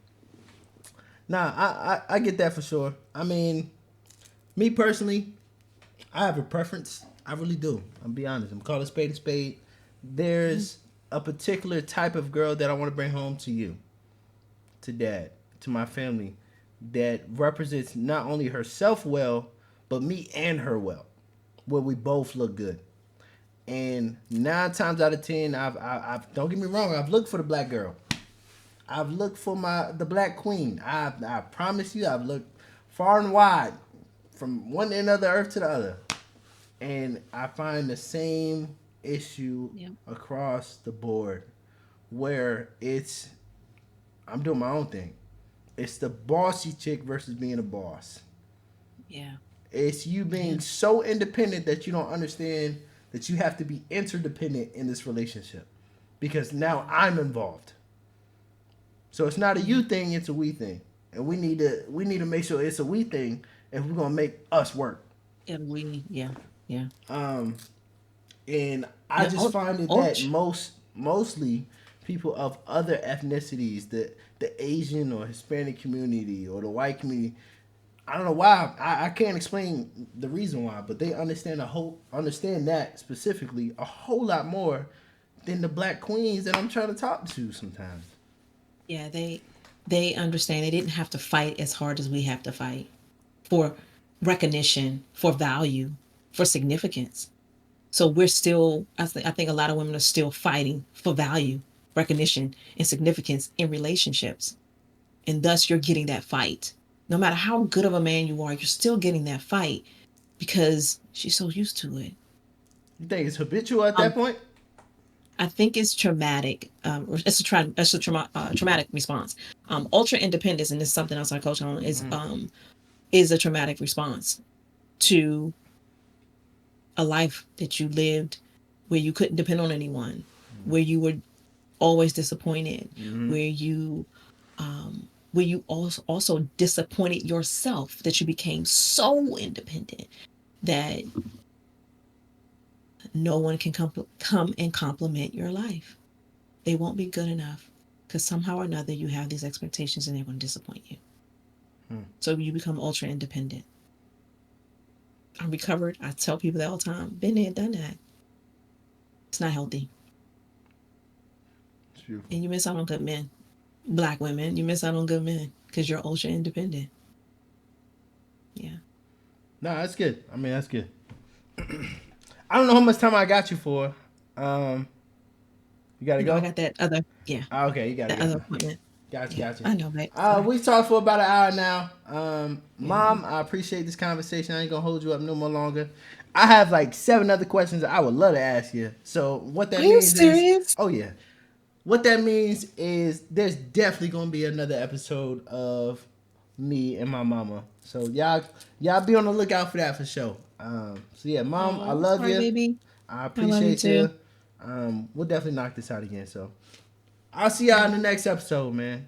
Speaker 1: Nah, I get that for sure. I mean, me personally, I have a preference. I really do. I'll be honest. I'm calling a spade a spade. There's a particular type of girl that I want to bring home to you, to dad, to my family, that represents not only herself well, but me and her well, where we both look good. And 9 times out of 10, I've don't get me wrong, I've looked for the black girl. I've looked for the black queen. I promise you, I've looked far and wide, from one end of the earth to the other, and I find the same issue
Speaker 2: Yeah.
Speaker 1: across the board, where I'm doing my own thing. It's the bossy chick versus being a boss.
Speaker 2: Yeah.
Speaker 1: It's you
Speaker 2: Yeah.
Speaker 1: being so independent that you don't understand that you have to be interdependent in this relationship, because now I'm involved. So it's not a
Speaker 2: Yeah.
Speaker 1: you thing, it's a we thing. And we need to make sure it's a we thing if we're gonna make us work.
Speaker 2: And yeah. Yeah.
Speaker 1: Um and I
Speaker 2: The
Speaker 1: just find it that
Speaker 2: ultra.
Speaker 1: mostly people of other ethnicities, the Asian or Hispanic community or the white community, I don't know why. I can't explain the reason why, but they understand that specifically a whole lot more than the black queens that I'm trying to talk to sometimes.
Speaker 2: Yeah, they understand they didn't have to fight as hard as we have to fight for recognition, for value, for significance. So we're still, I think a lot of women are still fighting for value, recognition, and significance in relationships. And thus you're getting that fight. No matter how good of a man you are, you're still getting that fight because she's so used to it.
Speaker 1: You think it's habitual at that
Speaker 2: Um,
Speaker 1: point?
Speaker 2: I think it's traumatic. Traumatic response. Ultra independence, and this is something else I coach on, is a traumatic response to a life that you lived where you couldn't depend on anyone, where you were always disappointed,
Speaker 1: Mm-hmm.
Speaker 2: where you also disappointed yourself, that you became so independent that no one can come and compliment your life. They won't be good enough because somehow or another you have these expectations and they're going to disappoint you.
Speaker 1: Hmm.
Speaker 2: So you become ultra independent. I'm recovered. I tell people that all the time. Been there, done that. It's not healthy.
Speaker 1: It's beautiful.
Speaker 2: And you miss out on good men. Black women, you miss out on good men because you're ultra independent. Yeah.
Speaker 1: No, that's good. I mean, that's good. I don't know how much time I got you for. Um, you gotta
Speaker 2: No, I
Speaker 1: go.
Speaker 2: got that other, yeah,
Speaker 1: Okay, you gotta
Speaker 2: that
Speaker 1: go.
Speaker 2: other appointment.
Speaker 1: Gotcha,
Speaker 2: Yeah,
Speaker 1: gotcha.
Speaker 2: I know, babe. Sorry.
Speaker 1: We talked for about an hour now.
Speaker 2: Yeah.
Speaker 1: Mom, I appreciate this conversation. I ain't gonna hold you up no more longer. I have like 7 other questions I would love to ask you. So what
Speaker 2: Are
Speaker 1: that
Speaker 2: you
Speaker 1: means is,
Speaker 2: serious?
Speaker 1: oh yeah, what that means is there's definitely gonna be another episode of me and my mama. So y'all be on the lookout for that for sure. So yeah, Mom, I
Speaker 2: Oh,
Speaker 1: love
Speaker 2: sorry,
Speaker 1: you.
Speaker 2: baby.
Speaker 1: I
Speaker 2: I love you
Speaker 1: appreciate
Speaker 2: too.
Speaker 1: you. We'll definitely knock this out again. So I'll see y'all in the next episode, man.